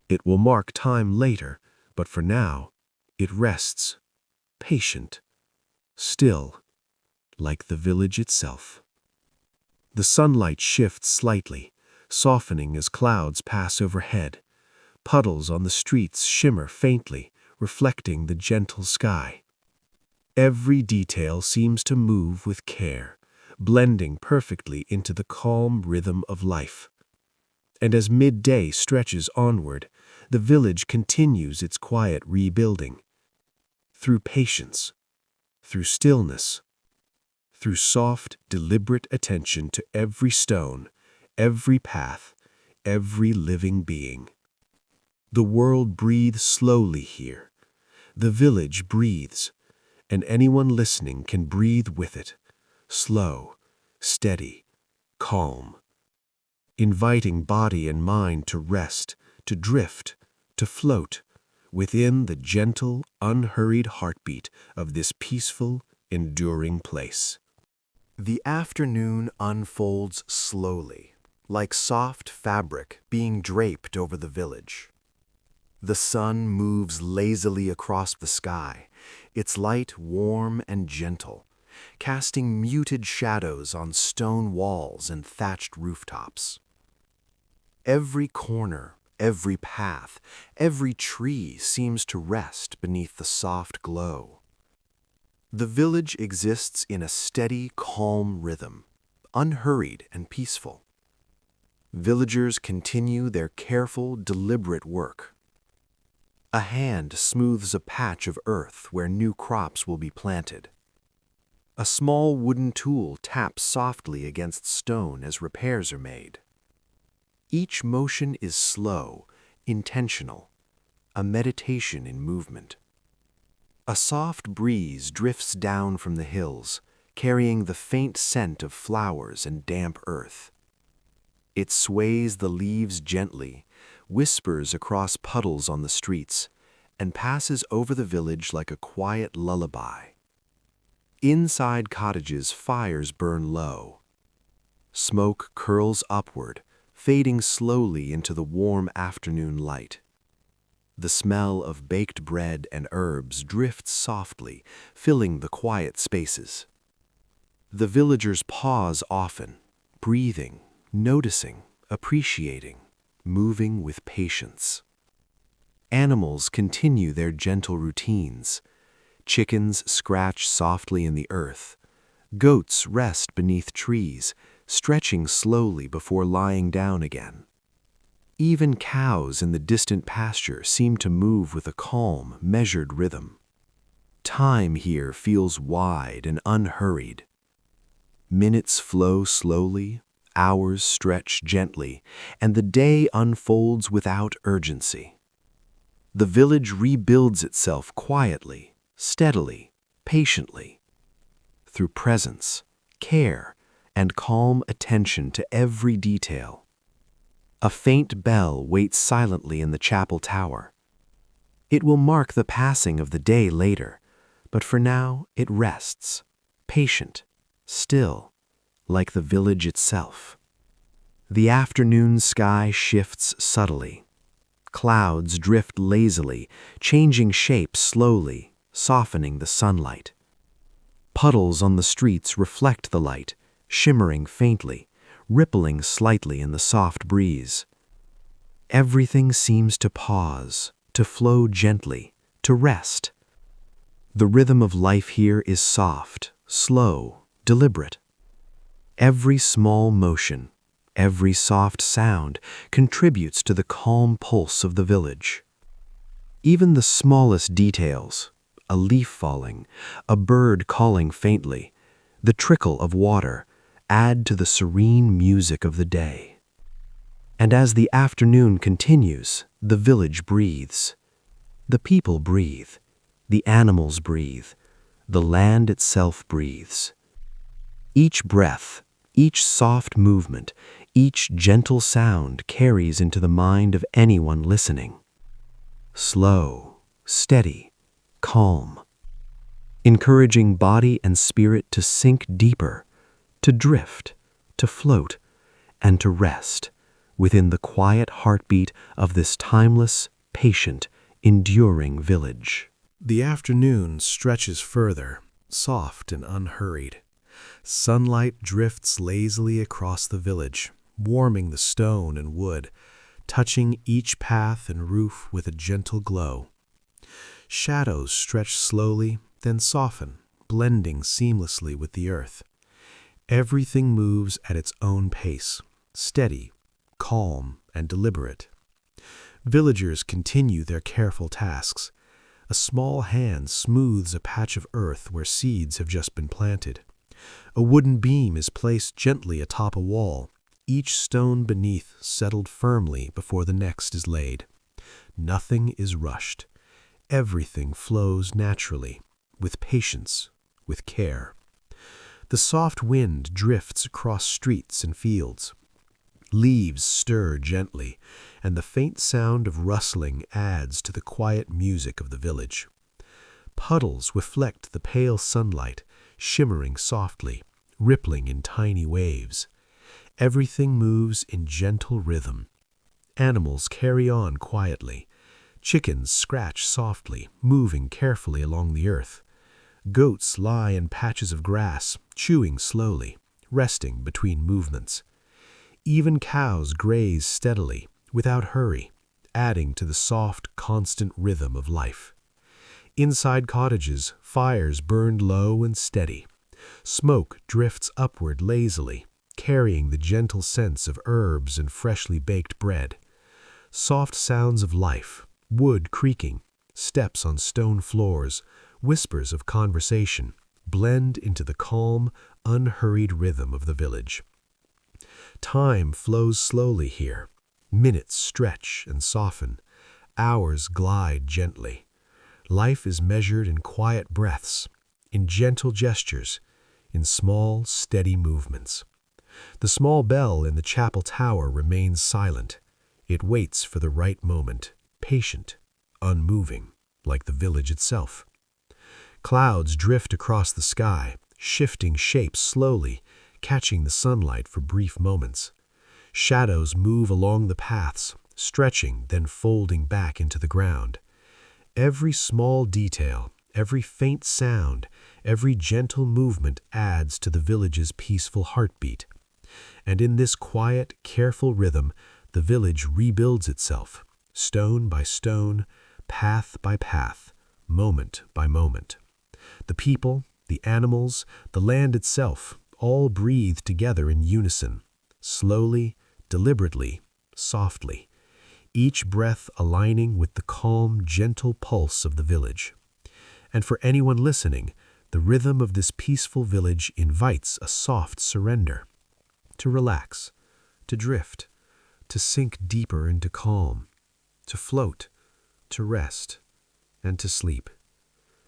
B: It will mark time later, but for now, it rests, patient, still, like the village itself. The sunlight shifts slightly, softening as clouds pass overhead. Puddles on the streets shimmer faintly, reflecting the gentle sky. Every detail seems to move with care, blending perfectly into the calm rhythm of life. And as midday stretches onward, the village continues its quiet rebuilding. Through patience, through stillness, through soft, deliberate attention to every stone, every path, every living being. The world breathes slowly here. The village breathes, and anyone listening can breathe with it, slow, steady, calm, inviting body and mind to rest, to drift, to float, within the gentle, unhurried heartbeat of this peaceful, enduring place.
A: The afternoon unfolds slowly, like soft fabric being draped over the village. The sun moves lazily across the sky, its light warm and gentle, casting muted shadows on stone walls and thatched rooftops. Every corner, every path, every tree seems to rest beneath the soft glow. The village exists in a steady, calm rhythm, unhurried and peaceful. Villagers continue their careful, deliberate work. A hand smooths a patch of earth where new crops will be planted. A small wooden tool taps softly against stone as repairs are made. Each motion is slow, intentional, a meditation in movement. A soft breeze drifts down from the hills, carrying the faint scent of flowers and damp earth. It sways the leaves gently, whispers across puddles on the streets, and passes over the village like a quiet lullaby. Inside cottages, fires burn low. Smoke curls upward, fading slowly into the warm afternoon light. The smell of baked bread and herbs drifts softly, filling the quiet spaces. The villagers pause often, breathing, noticing, appreciating, moving with patience. Animals continue their gentle routines. Chickens scratch softly in the earth. Goats rest beneath trees, stretching slowly before lying down again. Even cows in the distant pasture seem to move with a calm, measured rhythm. Time here feels wide and unhurried. Minutes flow slowly, hours stretch gently, and the day unfolds without urgency. The village rebuilds itself quietly, steadily, patiently, through presence, care, and calm attention to every detail. A faint bell waits silently in the chapel tower. It will mark the passing of the day later, but for now it rests, patient, still, like the village itself. The afternoon sky shifts subtly. Clouds drift lazily, changing shape slowly, softening the sunlight. Puddles on the streets reflect the light, shimmering faintly, rippling slightly in the soft breeze. Everything seems to pause, to flow gently, to rest. The rhythm of life here is soft, slow, deliberate. Every small motion, every soft sound contributes to the calm pulse of the village. Even the smallest details, a leaf falling, a bird calling faintly, the trickle of water, add to the serene music of the day. And as the afternoon continues, the village breathes. The people breathe. The animals breathe. The land itself breathes. Each breath, each soft movement, each gentle sound carries into the mind of anyone listening. Slow, steady, calm, encouraging body and spirit to sink deeper, to drift, to float, and to rest within the quiet heartbeat of this timeless, patient, enduring village.
C: The afternoon stretches further, soft and unhurried. Sunlight drifts lazily across the village, warming the stone and wood, touching each path and roof with a gentle glow. Shadows stretch slowly, then soften, blending seamlessly with the earth. Everything moves at its own pace, steady, calm, and deliberate. Villagers continue their careful tasks. A small hand smooths a patch of earth where seeds have just been planted. A wooden beam is placed gently atop a wall, each stone beneath settled firmly before the next is laid. Nothing is rushed. Everything flows naturally, with patience, with care. The soft wind drifts across streets and fields. Leaves stir gently, and the faint sound of rustling adds to the quiet music of the village. Puddles reflect the pale sunlight, shimmering softly, rippling in tiny waves. Everything moves in gentle rhythm. Animals carry on quietly. Chickens scratch softly, moving carefully along the earth. Goats lie in patches of grass, chewing slowly, resting between movements. Even cows graze steadily, without hurry, adding to the soft, constant rhythm of life. Inside cottages, fires burned low and steady. Smoke drifts upward lazily, carrying the gentle scents of herbs and freshly baked bread. Soft sounds of life, wood creaking, steps on stone floors, whispers of conversation, blend into the calm, unhurried rhythm of the village. Time flows slowly here. Minutes stretch and soften. Hours glide gently. Life is measured in quiet breaths, in gentle gestures, in small, steady movements. The small bell in the chapel tower remains silent. It waits for the right moment, patient, unmoving, like the village itself. Clouds drift across the sky, shifting shapes slowly, catching the sunlight for brief moments. Shadows move along the paths, stretching, then folding back into the ground. Every small detail, every faint sound, every gentle movement adds to the village's peaceful heartbeat. And in this quiet, careful rhythm, the village rebuilds itself, stone by stone, path by path, moment by moment. The people, the animals, the land itself,
B: All breathe together in unison, slowly, deliberately, softly, each breath aligning with the calm, gentle pulse of the village. And for anyone listening, the rhythm of this peaceful village invites a soft surrender, to relax, to drift, to sink deeper into calm, to float, to rest, and to sleep,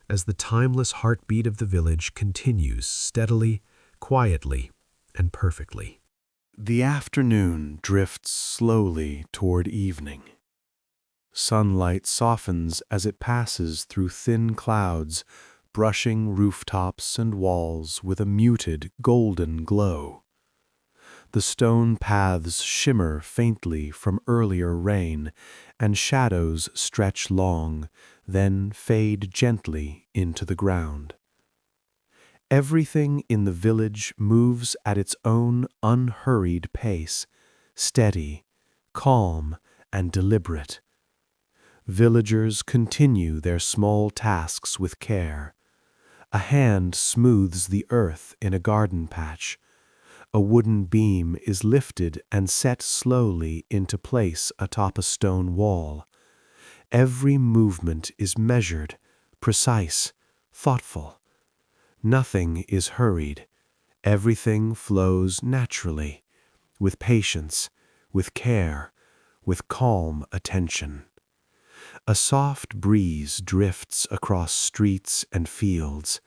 B: as the timeless heartbeat of the village continues steadily, quietly, and perfectly.
A: The afternoon drifts slowly toward evening. Sunlight softens as it passes through thin clouds, brushing rooftops and walls with a muted golden glow. The stone paths shimmer faintly from earlier rain, and shadows stretch long, then fade gently into the ground. Everything in the village moves at its own unhurried pace, steady, calm, and deliberate. Villagers continue their small tasks with care. A hand smooths the earth in a garden patch. A wooden beam is lifted and set slowly into place atop a stone wall. Every movement is measured, precise, thoughtful. Nothing is hurried. Everything flows naturally, with patience, with care, with calm attention. A soft breeze drifts across streets and fields.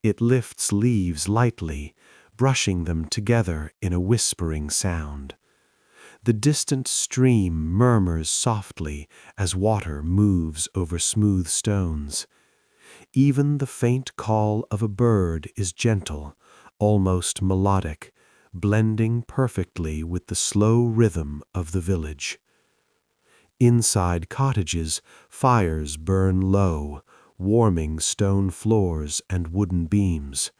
A: It lifts leaves lightly, brushing them together in a whispering sound. The distant stream murmurs softly as water moves over smooth stones. Even the faint call of a bird is gentle, almost melodic, blending perfectly with the slow rhythm of the village. Inside cottages, fires burn low, warming stone floors and wooden beams.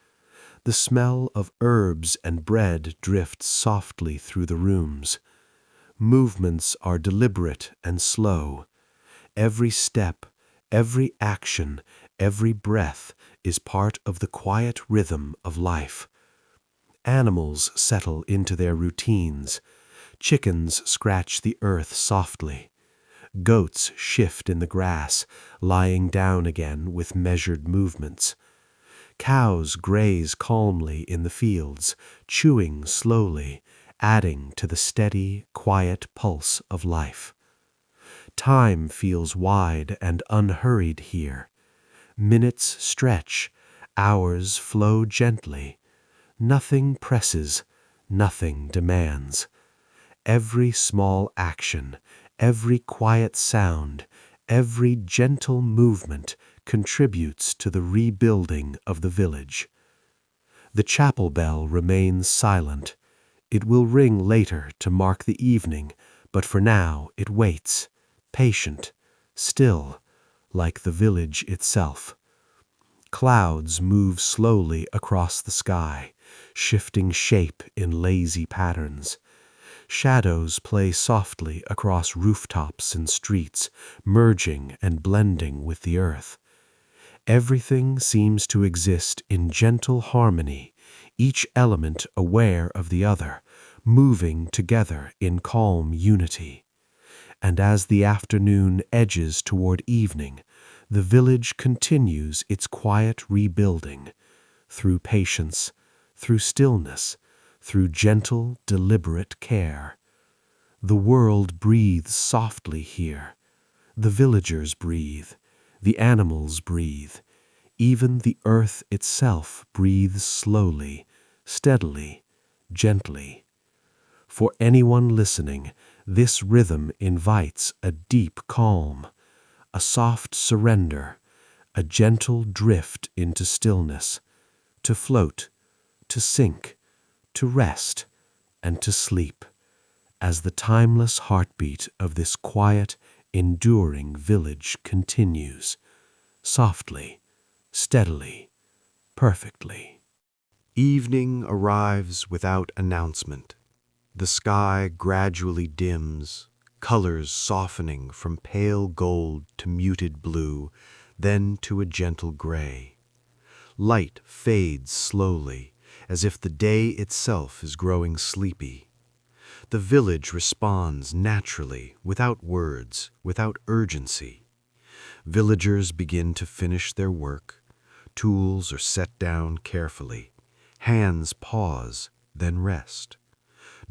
A: The smell of herbs and bread drifts softly through the rooms. Movements are deliberate and slow. Every step, every action, every breath is part of the quiet rhythm of life. Animals settle into their routines. Chickens scratch the earth softly. Goats shift in the grass, lying down again with measured movements. Cows graze calmly in the fields, chewing slowly, adding to the steady, quiet pulse of life. Time feels wide and unhurried here. Minutes stretch, hours flow gently. Nothing presses, nothing demands. Every small action, every quiet sound, every gentle movement contributes to the rebuilding of the village. The chapel bell remains silent. It will ring later to mark the evening, but for now it waits, patient, still, like the village itself. Clouds move slowly across the sky, shifting shape in lazy patterns. Shadows play softly across rooftops and streets, merging and blending with the earth. Everything seems to exist in gentle harmony, each element aware of the other, moving together in calm unity. And as the afternoon edges toward evening, the village continues its quiet rebuilding, through patience, through stillness, through gentle, deliberate care. The world breathes softly here. The villagers breathe. The animals breathe. Even the earth itself breathes slowly, steadily, gently. For anyone listening, this rhythm invites a deep calm, a soft surrender, a gentle drift into stillness, to float, to sink, to rest, and to sleep, as the timeless heartbeat of this quiet, enduring village continues, softly, steadily, perfectly. Evening arrives without announcement. The sky gradually dims, colors softening from pale gold to muted blue, then to a gentle gray. Light fades slowly, as if the day itself is growing sleepy. The village responds naturally, without words, without urgency. Villagers begin to finish their work. Tools are set down carefully. Hands pause, then rest.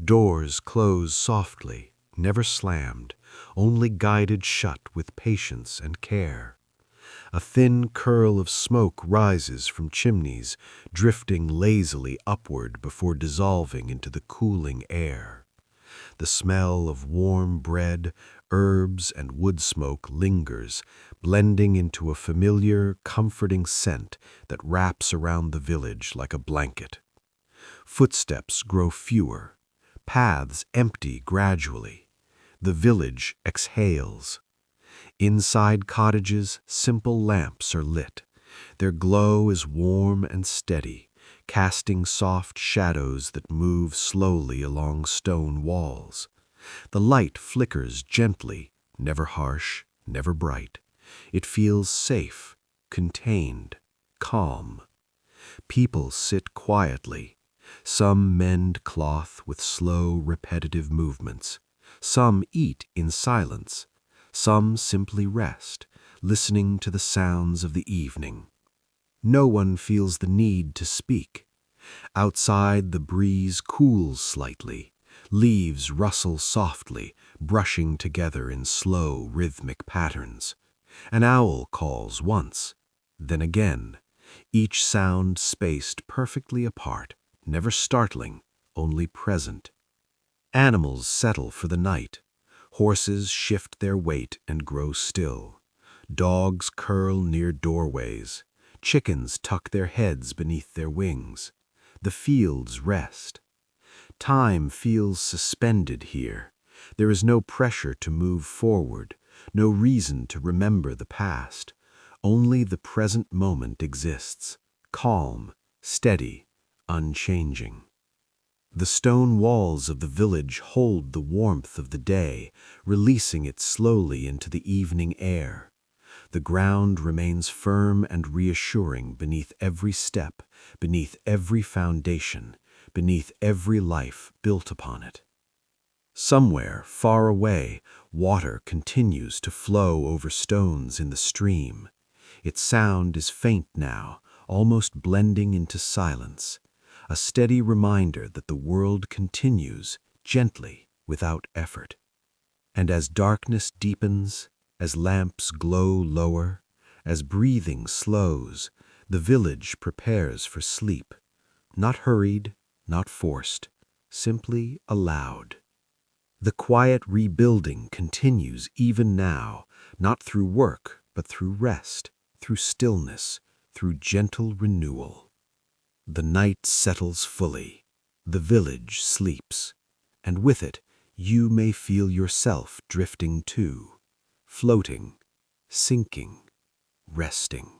A: Doors close softly, never slammed, only guided shut with patience and care. A thin curl of smoke rises from chimneys, drifting lazily upward before dissolving into the cooling air. The smell of warm bread, herbs, and wood smoke lingers, blending into a familiar, comforting scent that wraps around the village like a blanket. Footsteps grow fewer. Paths empty gradually. The village exhales. Inside cottages, simple lamps are lit. Their glow is warm and steady, casting soft shadows that move slowly along stone walls. The light flickers gently, never harsh, never bright. It feels safe, contained, calm. People sit quietly. Some mend cloth with slow, repetitive movements. Some eat in silence. Some simply rest, listening to the sounds of the evening. No one feels the need to speak. Outside, the breeze cools slightly. Leaves rustle softly, brushing together in slow, rhythmic patterns. An owl calls once, then again, each sound spaced perfectly apart, never startling, only present. Animals settle for the night. Horses shift their weight and grow still. Dogs curl near doorways. Chickens tuck their heads beneath their wings. The fields rest. Time feels suspended here. There is no pressure to move forward, no reason to remember the past. Only the present moment exists, calm, steady, unchanging. The stone walls of the village hold the warmth of the day, releasing it slowly into the evening air. The ground remains firm and reassuring beneath every step, beneath every foundation, beneath every life built upon it. Somewhere, far away, water continues to flow over stones in the stream. Its sound is faint now, almost blending into silence. A steady reminder that the world continues, gently, without effort. And as darkness deepens, as lamps glow lower, as breathing slows, the village prepares for sleep. Not hurried, not forced, simply allowed. The quiet rebuilding continues even now, not through work, but through rest, through stillness, through gentle renewal. The night settles fully, the village sleeps, and with it you may feel yourself drifting too, floating, sinking, resting,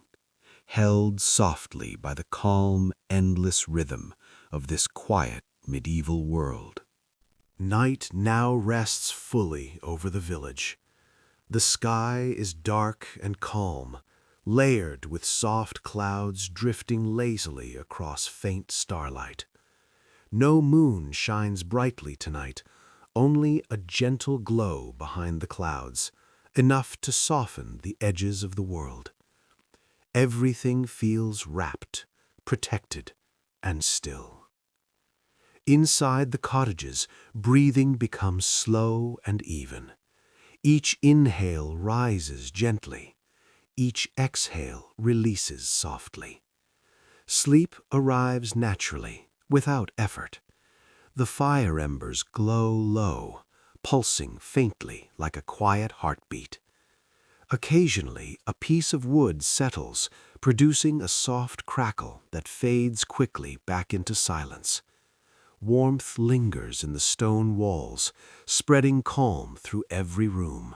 A: held softly by the calm, endless rhythm of this quiet medieval world.
C: Night now rests fully over the village. The sky is dark and calm, layered with soft clouds drifting lazily across faint starlight. No moon shines brightly tonight, only a gentle glow behind the clouds, enough to soften the edges of the world. Everything feels wrapped, protected, and still. Inside the cottages, breathing becomes slow and even. Each inhale rises gently. Each exhale releases softly. Sleep arrives naturally, without effort. The fire embers glow low, pulsing faintly like a quiet heartbeat. Occasionally, a piece of wood settles, producing a soft crackle that fades quickly back into silence. Warmth lingers in the stone walls, spreading calm through every room.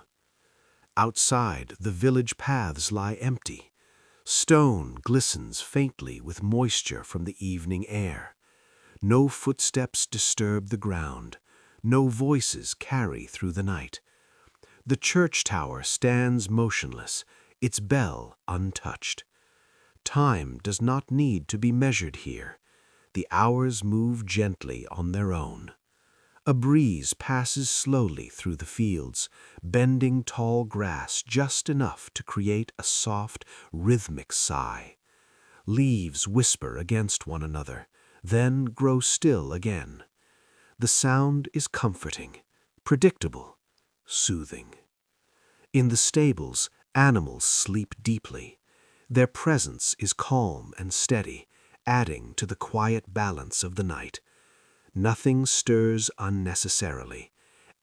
C: Outside, the village paths lie empty. Stone glistens faintly with moisture from the evening air. No footsteps disturb the ground. No voices carry through the night. The church tower stands motionless, its bell untouched. Time does not need to be measured here. The hours move gently on their own. A breeze passes slowly through the fields, bending tall grass just enough to create a soft, rhythmic sigh. Leaves whisper against one another, then grow still again. The sound is comforting, predictable, soothing. In the stables, animals sleep deeply. Their presence is calm and steady, adding to the quiet balance of the night. Nothing stirs unnecessarily.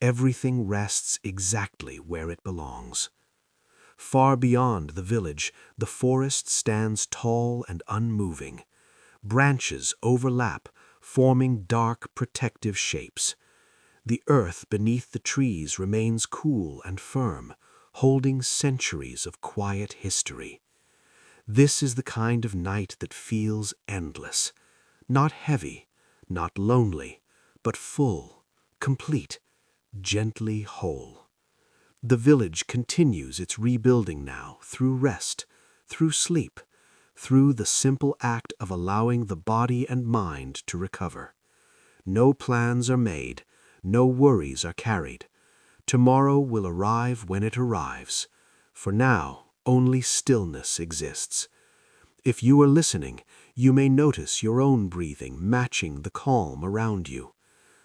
C: Everything rests exactly where it belongs. Far beyond the village, the forest stands tall and unmoving. Branches overlap, forming dark, protective shapes. The earth beneath the trees remains cool and firm, holding centuries of quiet history. This is the kind of night that feels endless, not heavy, not lonely, but full, complete, gently whole. The village continues its rebuilding now through rest, through sleep, through the simple act of allowing the body and mind to recover. No plans are made, no worries are carried. Tomorrow will arrive when it arrives. For now, only stillness exists. If you are listening, you may notice your own breathing matching the calm around you.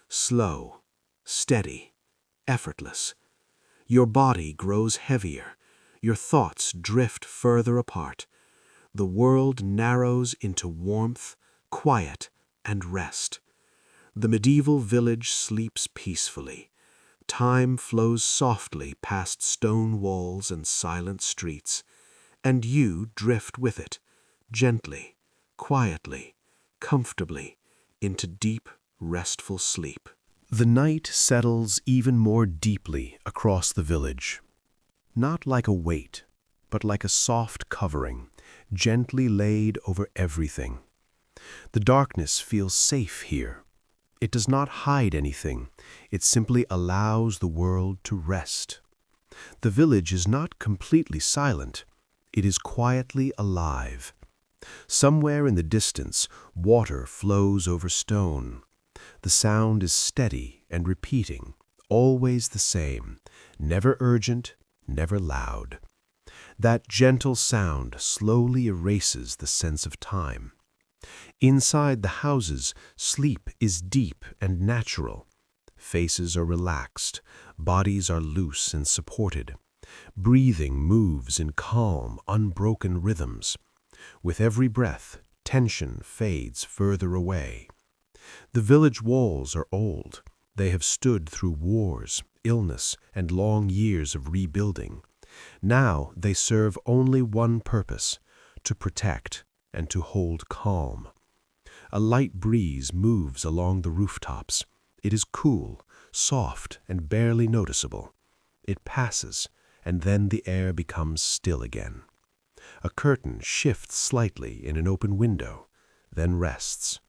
C: Slow, steady, effortless. Your body grows heavier. Your thoughts drift further apart. The world narrows into warmth, quiet, and rest. The medieval village sleeps peacefully. Time flows softly past stone walls and silent streets, and you drift with it, gently, quietly, comfortably, into deep, restful sleep.
A: The night settles even more deeply across the village. Not like a weight, but like a soft covering, gently laid over everything. The darkness feels safe here. It does not hide anything. It simply allows the world to rest. The village is not completely silent. It is quietly alive. Somewhere in the distance, water flows over stone. The sound is steady and repeating, always the same, never urgent, never loud. That gentle sound slowly erases the sense of time. Inside the houses, sleep is deep and natural. Faces are relaxed, bodies are loose and supported. Breathing moves in calm, unbroken rhythms. With every breath, tension fades further away. The village walls are old. They have stood through wars, illness, and long years of rebuilding. Now they serve only one purpose: to protect and to hold calm. A light breeze moves along the rooftops. It is cool, soft, and barely noticeable. It passes, and then the air becomes still again. A curtain shifts slightly in an open window, then rests.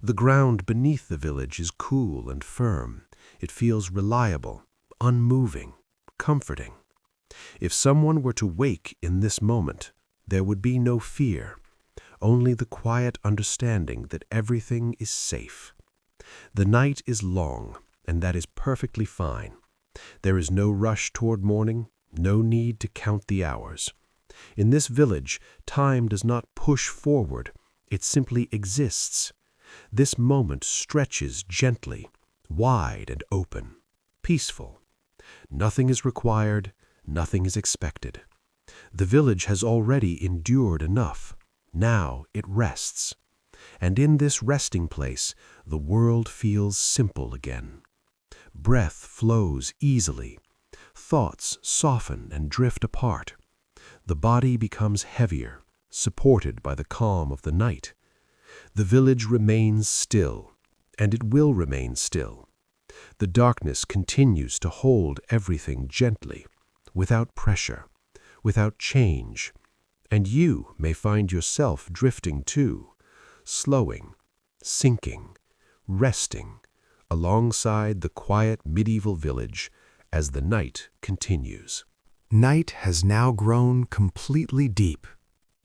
A: The ground beneath the village is cool and firm. It feels reliable, unmoving, comforting. If someone were to wake in this moment, there would be no fear, only the quiet understanding that everything is safe. The night is long, and that is perfectly fine. There is no rush toward morning, no need to count the hours. In this village, time does not push forward, it simply exists. This moment stretches gently, wide and open, peaceful. Nothing is required, nothing is expected. The village has already endured enough. Now it rests. And in this resting place, the world feels simple again. Breath flows easily. Thoughts soften and drift apart. The body becomes heavier, supported by the calm of the night. The village remains still, and it will remain still. The darkness continues to hold everything gently, without pressure, without change, and you may find yourself drifting too, slowing, sinking, resting, alongside the quiet medieval village as the night continues. Night has now grown completely deep.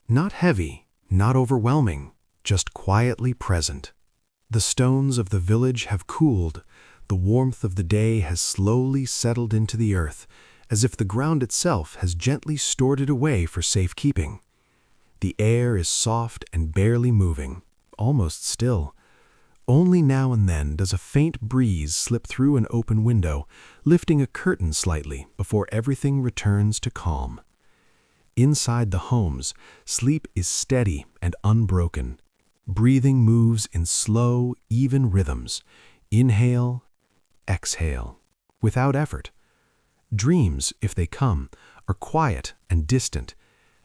A: Not heavy, not overwhelming, just quietly present. The stones of the village have cooled, the warmth of the day has slowly settled into the earth, as if the ground itself has gently stored it away for safekeeping. The air is soft and barely moving, almost still. Only now and then does a faint breeze slip through an open window, lifting a curtain slightly before everything returns to calm. Inside the homes, sleep is steady and unbroken. Breathing moves in slow, even rhythms. Inhale, exhale, without effort. Dreams, if they come, are quiet and distant.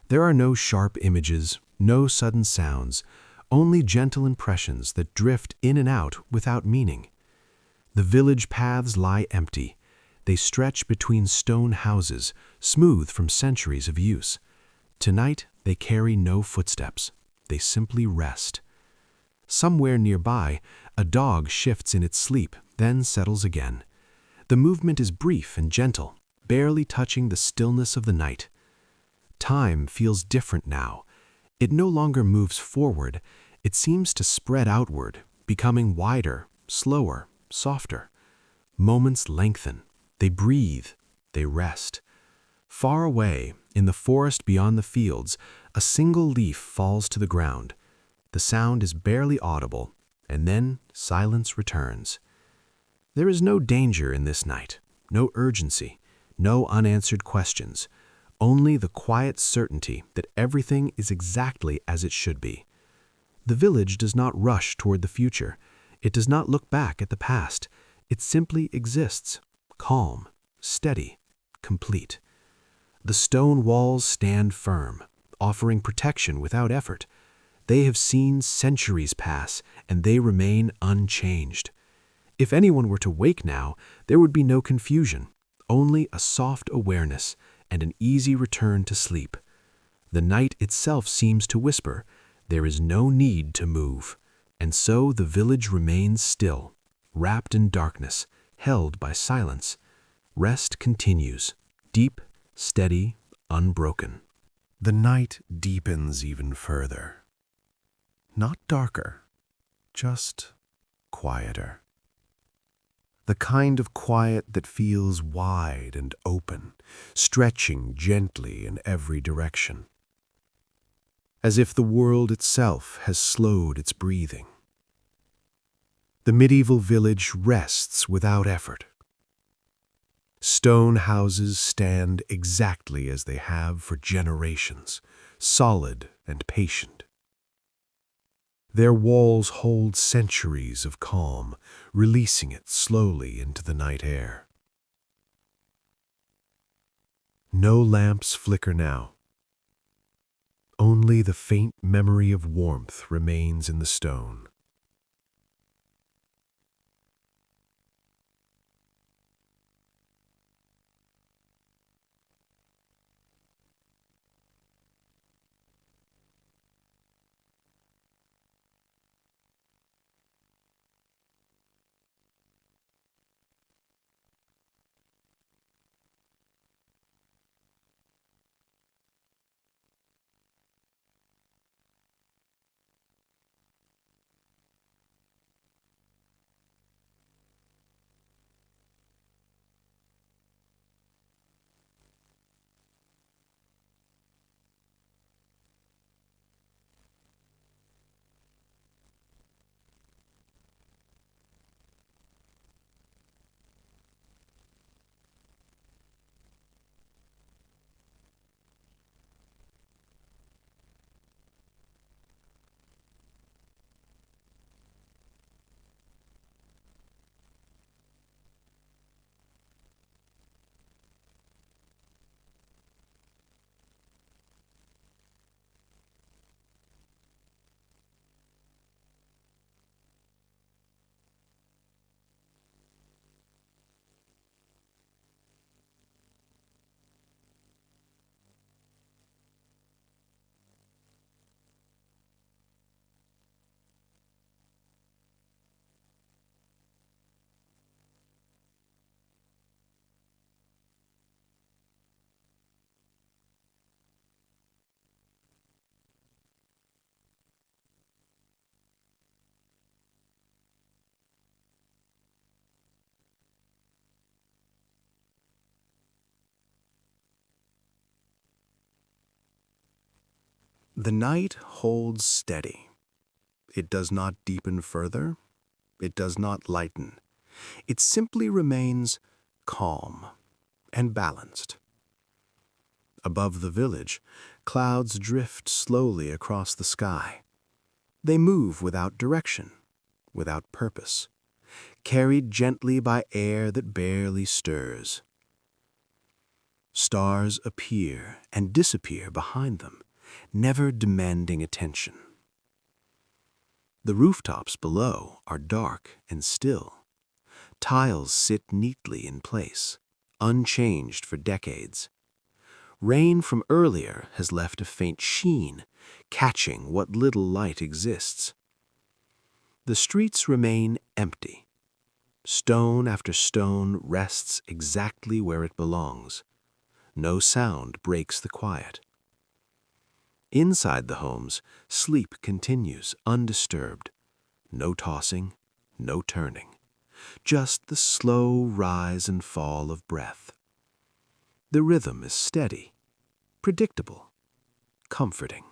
A: There are no sharp images, no sudden sounds, only gentle impressions that drift in and out without meaning. The village paths lie empty. They stretch between stone houses, smooth from centuries of use. Tonight, they carry no footsteps. They simply rest. Somewhere nearby, a dog shifts in its sleep, then settles again. The movement is brief and gentle, barely touching the stillness of the night. Time feels different now. It no longer moves forward. It seems to spread outward, becoming wider, slower, softer. Moments lengthen. They breathe. They rest. Far away, in the forest beyond the fields, a single leaf falls to the ground. The sound is barely audible, and then silence returns. There is no danger in this night, no urgency, no unanswered questions, only the quiet certainty that everything is exactly as it should be. The village does not rush toward the future. It does not look back at the past. It simply exists, calm, steady, complete. The stone walls stand firm, offering protection without effort. They have seen centuries pass, and they remain unchanged. If anyone were to wake now, there would be no confusion, only a soft awareness and an easy return to sleep. The night itself seems to whisper, there is no need to move, and so the village remains still, wrapped in darkness, held by silence. Rest continues, deep, steady, unbroken.
C: The night deepens even further. Not darker, just quieter. The kind of quiet that feels wide and open, stretching gently in every direction. As if the world itself has slowed its breathing. The medieval village rests without effort. Stone houses stand exactly as they have for generations, solid and patient. Their walls hold centuries of calm, releasing it slowly into the night air. No lamps flicker now. Only the faint memory of warmth remains in the stone. The night holds steady. It does not deepen further. It does not lighten. It simply remains calm and balanced. Above the village, clouds drift slowly across the sky. They move without direction, without purpose, carried gently by air that barely stirs. Stars appear and disappear behind them, never demanding attention. The rooftops below are dark and still. Tiles sit neatly in place, unchanged for decades. Rain from earlier has left a faint sheen, catching what little light exists. The streets remain empty. Stone after stone rests exactly where it belongs. No sound breaks the quiet. Inside the homes, sleep continues undisturbed. No tossing, no turning. Just the slow rise and fall of breath. The rhythm is steady, predictable, comforting.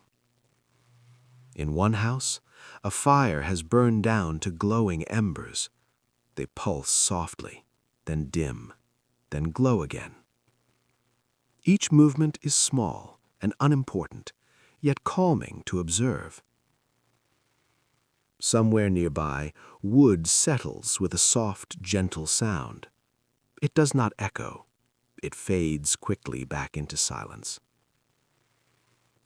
C: In one house, a fire has burned down to glowing embers. They pulse softly, then dim, then glow again. Each movement is small and unimportant, yet calming to observe. Somewhere nearby, wood settles with a soft, gentle sound. It does not echo. It fades quickly back into silence.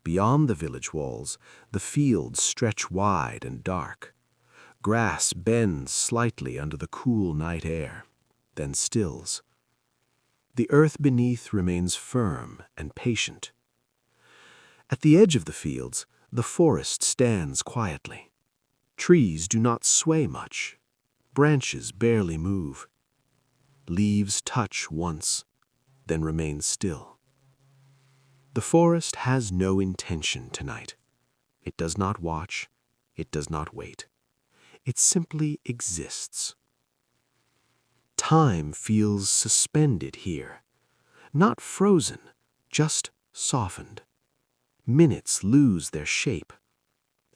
C: Beyond the village walls, the fields stretch wide and dark. Grass bends slightly under the cool night air, then stills. The earth beneath remains firm and patient. At the edge of the fields, the forest stands quietly. Trees do not sway much. Branches barely move. Leaves touch once, then remain still. The forest has no intention tonight. It does not watch. It does not wait. It simply exists. Time feels suspended here. Not frozen, just softened. Minutes lose their shape.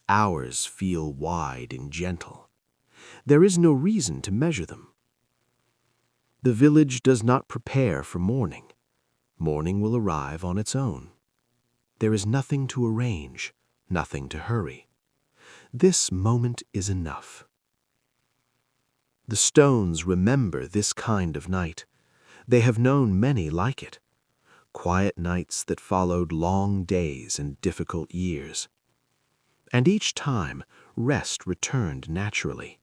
C: Hours feel wide and gentle. There is no reason to measure them. The village does not prepare for morning. Morning will arrive on its own. There is nothing to arrange, nothing to hurry. This moment is enough. The stones remember this kind of night. They have known many like it. Quiet nights that followed long days and difficult years. And each time, rest returned naturally.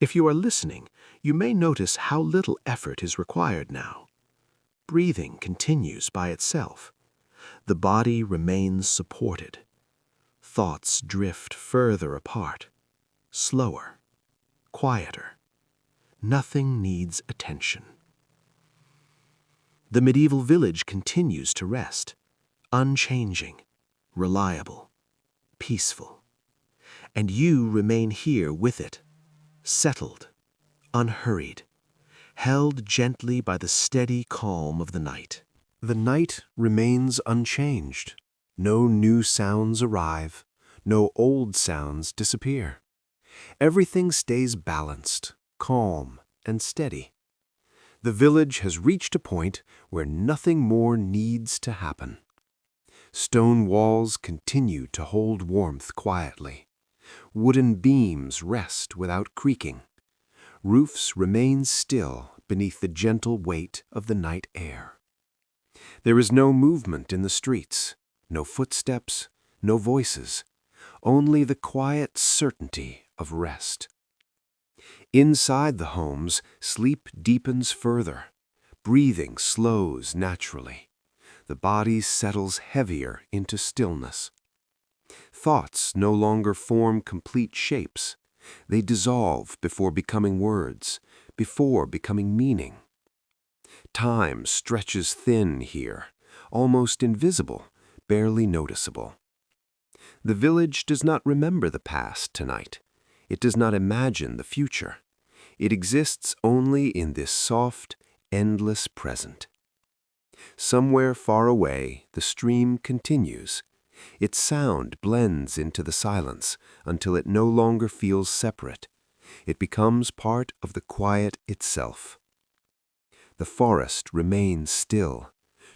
C: If you are listening, you may notice how little effort is required now. Breathing continues by itself. The body remains supported. Thoughts drift further apart, slower, quieter. Nothing needs attention. The medieval village continues to rest, unchanging, reliable, peaceful. And you remain here with it, settled, unhurried, held gently by the steady calm of the night. The night remains unchanged. No new sounds arrive. No old sounds disappear. Everything stays balanced, calm, and steady. The village has reached a point where nothing more needs to happen. Stone walls continue to hold warmth quietly. Wooden beams rest without creaking. Roofs remain still beneath the gentle weight of the night air. There is no movement in the streets, no footsteps, no voices, only the quiet certainty of rest. Inside the homes, sleep deepens further. Breathing slows naturally. The body settles heavier into stillness. Thoughts no longer form complete shapes. They dissolve before becoming words, before becoming meaning. Time stretches thin here, almost invisible, barely noticeable. The village does not remember the past tonight. It does not imagine the future. It exists only in this soft, endless present. Somewhere far away, the stream continues,
D: Its sound blends into the silence until it no longer feels separate. It becomes part of the quiet itself. The forest remains still.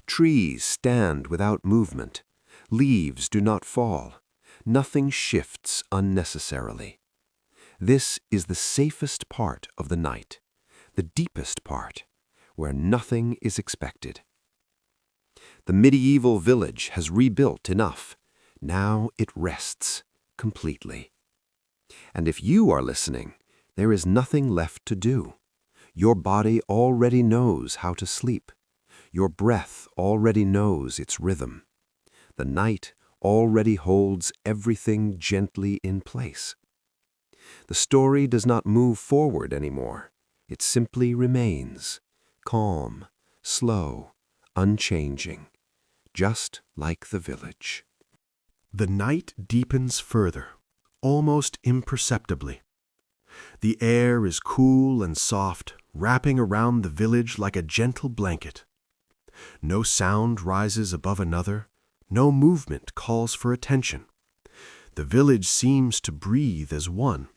D: Trees stand without movement. Leaves do not fall. Nothing shifts unnecessarily. This is the safest part of the night, the deepest part, where nothing is expected. The medieval village has rebuilt enough. Now it rests completely. And if you are listening, there is nothing left to do. Your body already knows how to sleep. Your breath already knows its rhythm. The night already holds everything gently in place. The story does not move forward anymore. It simply remains, calm, slow, unchanging, just like the village.
C: The night deepens further, almost imperceptibly. The air is cool and soft, wrapping around the village like a gentle blanket. No sound rises above another, no movement calls for attention. The village seems to breathe as one.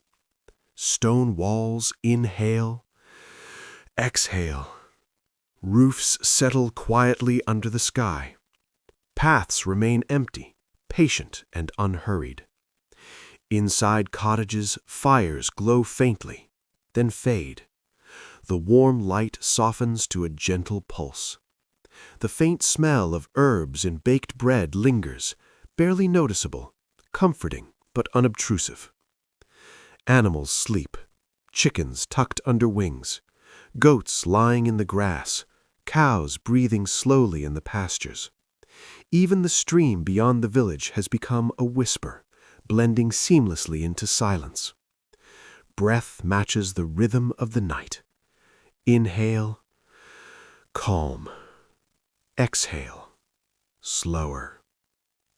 C: Stone walls inhale, exhale. Roofs settle quietly under the sky. Paths remain empty, patient and unhurried. Inside cottages, fires glow faintly, then fade. The warm light softens to a gentle pulse. The faint smell of herbs and baked bread lingers, barely noticeable, comforting but unobtrusive. Animals sleep, chickens tucked under wings, goats lying in the grass, cows breathing slowly in the pastures. Even the stream beyond the village has become a whisper, blending seamlessly into silence. Breath matches the rhythm of the night. Inhale, calm. Exhale, slower.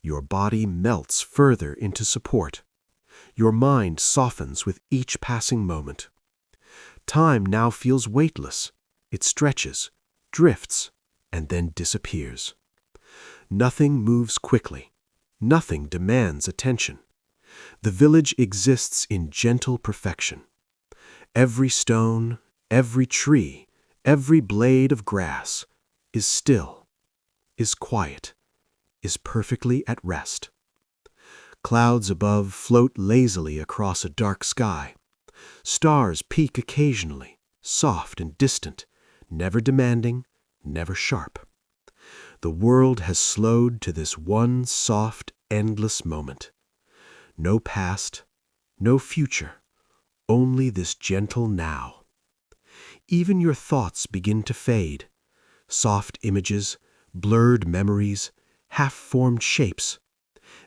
C: Your body melts further into support. Your mind softens with each passing moment. Time now feels weightless. It stretches, drifts, and then disappears. Nothing moves quickly. Nothing demands attention. The village exists in gentle perfection. Every stone, every tree, every blade of grass is still, is quiet, is perfectly at rest. Clouds above float lazily across a dark sky. Stars peek occasionally, soft and distant, never demanding, never sharp. The world has slowed to this one soft, endless moment. No past, no future, only this gentle now. Even your thoughts begin to fade. Soft images, blurred memories, half-formed shapes.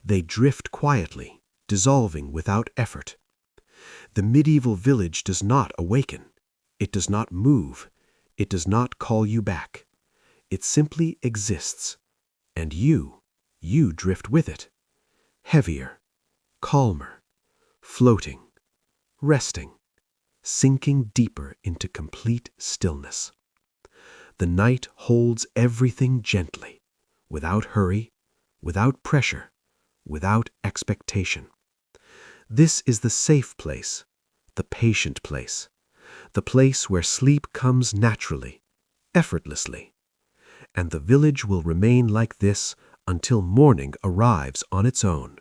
C: They drift quietly, dissolving without effort. The medieval village does not awaken. It does not move. It does not call you back. It simply exists. And you drift with it. Heavier, calmer, floating, resting, sinking deeper into complete stillness. The night holds everything gently, without hurry, without pressure, without expectation. This is the safe place, the patient place, the place where sleep comes naturally, effortlessly. And the village will remain like this until morning arrives on its own,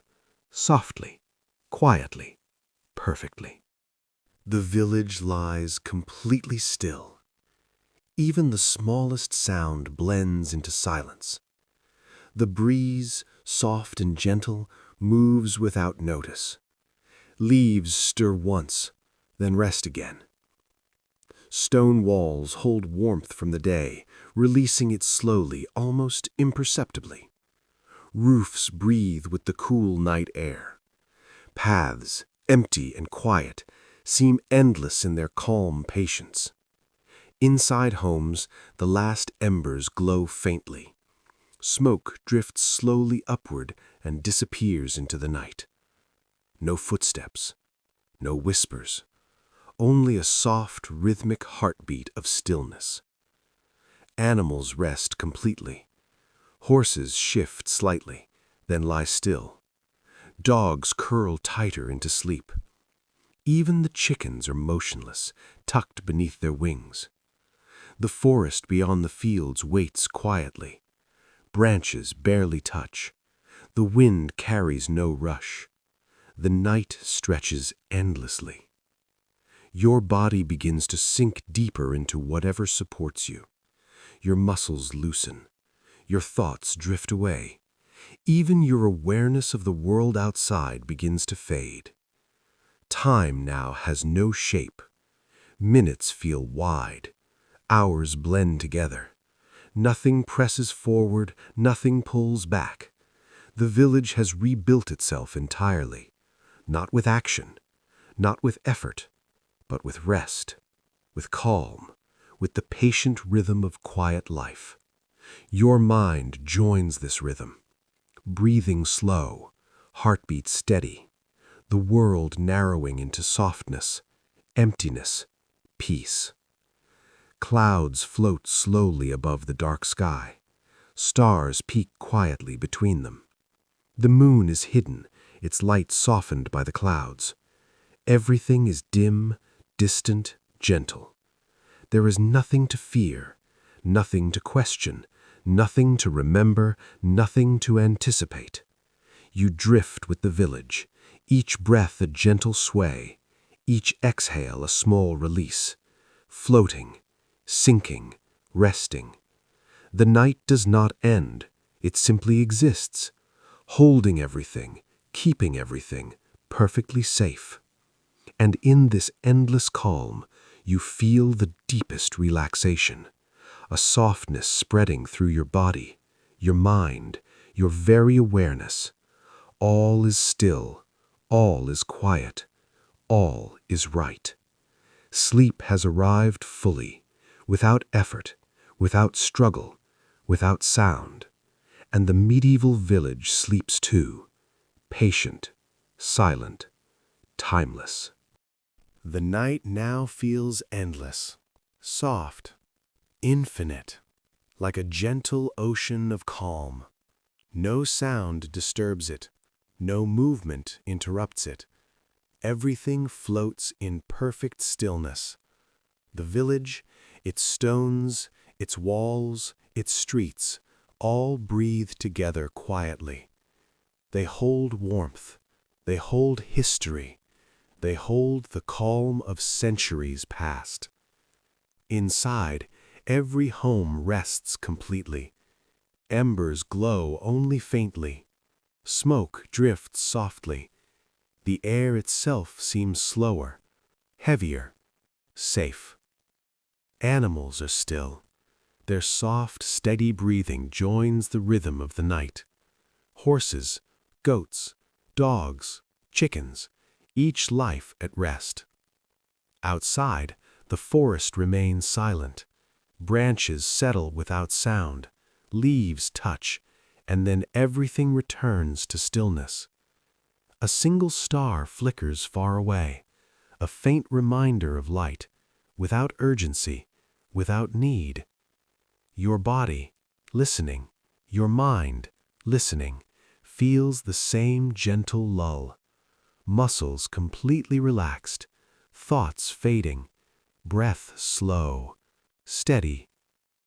C: softly, quietly, perfectly. The village lies completely still. Even the smallest sound blends into silence. The breeze, soft and gentle, moves without notice. Leaves stir once, then rest again. Stone walls hold warmth from the day, releasing it slowly, almost imperceptibly. Roofs breathe with the cool night air. Paths, empty and quiet, seem endless in their calm patience. Inside homes, the last embers glow faintly. Smoke drifts slowly upward and disappears into the night. No footsteps, no whispers, only a soft, rhythmic heartbeat of stillness. Animals rest completely. Horses shift slightly,
A: then lie still. Dogs curl tighter into sleep. Even the chickens are motionless, tucked beneath their wings. The forest beyond the fields waits quietly. Branches barely touch. The wind carries no rush. The night stretches endlessly. Your body begins to sink deeper into whatever supports you. Your muscles loosen. Your thoughts drift away. Even your awareness of the world outside begins to fade. Time now has no shape. Minutes feel wide. Hours blend together. Nothing presses forward, nothing pulls back. The village has rebuilt itself entirely, not with action, not with effort, but with rest, with calm, with the patient rhythm of quiet life. Your mind joins this rhythm, breathing slow, heartbeat steady, the world narrowing into softness, emptiness, peace. Clouds float slowly above the dark sky. Stars peek quietly between them. The moon is hidden, its light softened by the clouds. Everything is dim, distant, gentle. There is nothing to fear, nothing to question, nothing to remember, nothing to anticipate. You drift with the village, each breath a gentle sway, each exhale a small release, floating, sinking, resting. The night does not end, it simply exists, holding everything, keeping everything, perfectly safe. And in this endless calm, you feel the deepest relaxation, a softness spreading through your body, your mind, your very awareness. All is still, all is quiet, all is right. Sleep has arrived fully, without effort, without struggle, without sound. And the medieval village sleeps too, patient, silent, timeless. The night now feels endless, soft, infinite, like a gentle ocean of calm. No sound disturbs it, no movement interrupts it. Everything floats in perfect stillness. The village, its stones, its walls, its streets, all breathe together quietly. They hold warmth, they hold history, they hold the calm of centuries past. Inside, every home rests completely. Embers glow only faintly. Smoke drifts softly. The air itself seems slower, heavier, safe. Animals are still. Their soft, steady breathing joins the rhythm of the night. Horses, goats, dogs, chickens, each life at rest. Outside, the forest remains silent. Branches settle without sound, leaves touch, and then everything returns to stillness. A single star flickers far away, a faint reminder of light, without urgency, without need. Your body, listening, your mind, listening, feels the same gentle lull. Muscles completely relaxed, thoughts fading, breath slow, steady,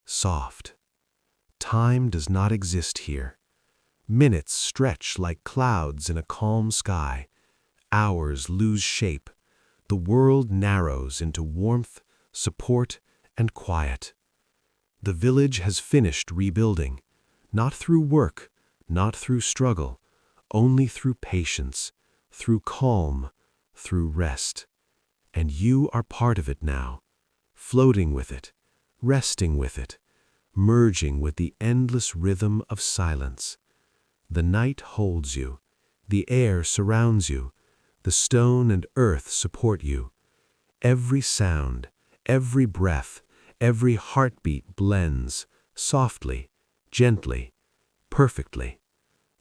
A: soft. Time does not exist here. Minutes stretch like clouds in a calm sky. Hours lose shape. The world narrows into warmth, support, and quiet. The village has finished rebuilding, not through work, not through struggle, only through patience, through calm, through rest. And you are part of it now, floating with it, resting with it, merging with the endless rhythm of silence. The night holds you, the air surrounds you, the stone and earth support you. Every sound, every breath, every heartbeat blends, softly, gently, perfectly.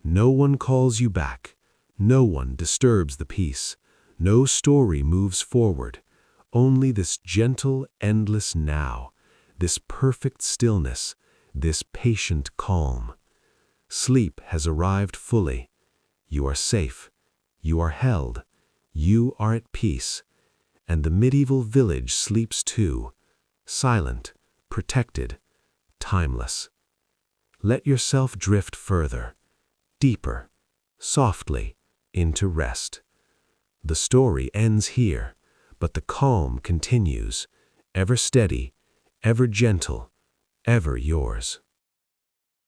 A: No one calls you back, no one disturbs the peace, no story moves forward, only this gentle, endless now, this perfect stillness, this patient calm.
B: Sleep has arrived fully. You are safe. You are held. You are at peace. And the medieval village sleeps too, silent, protected, timeless. Let yourself drift further, deeper, softly, into rest. The story ends here, but the calm continues, ever steady, ever gentle, ever yours.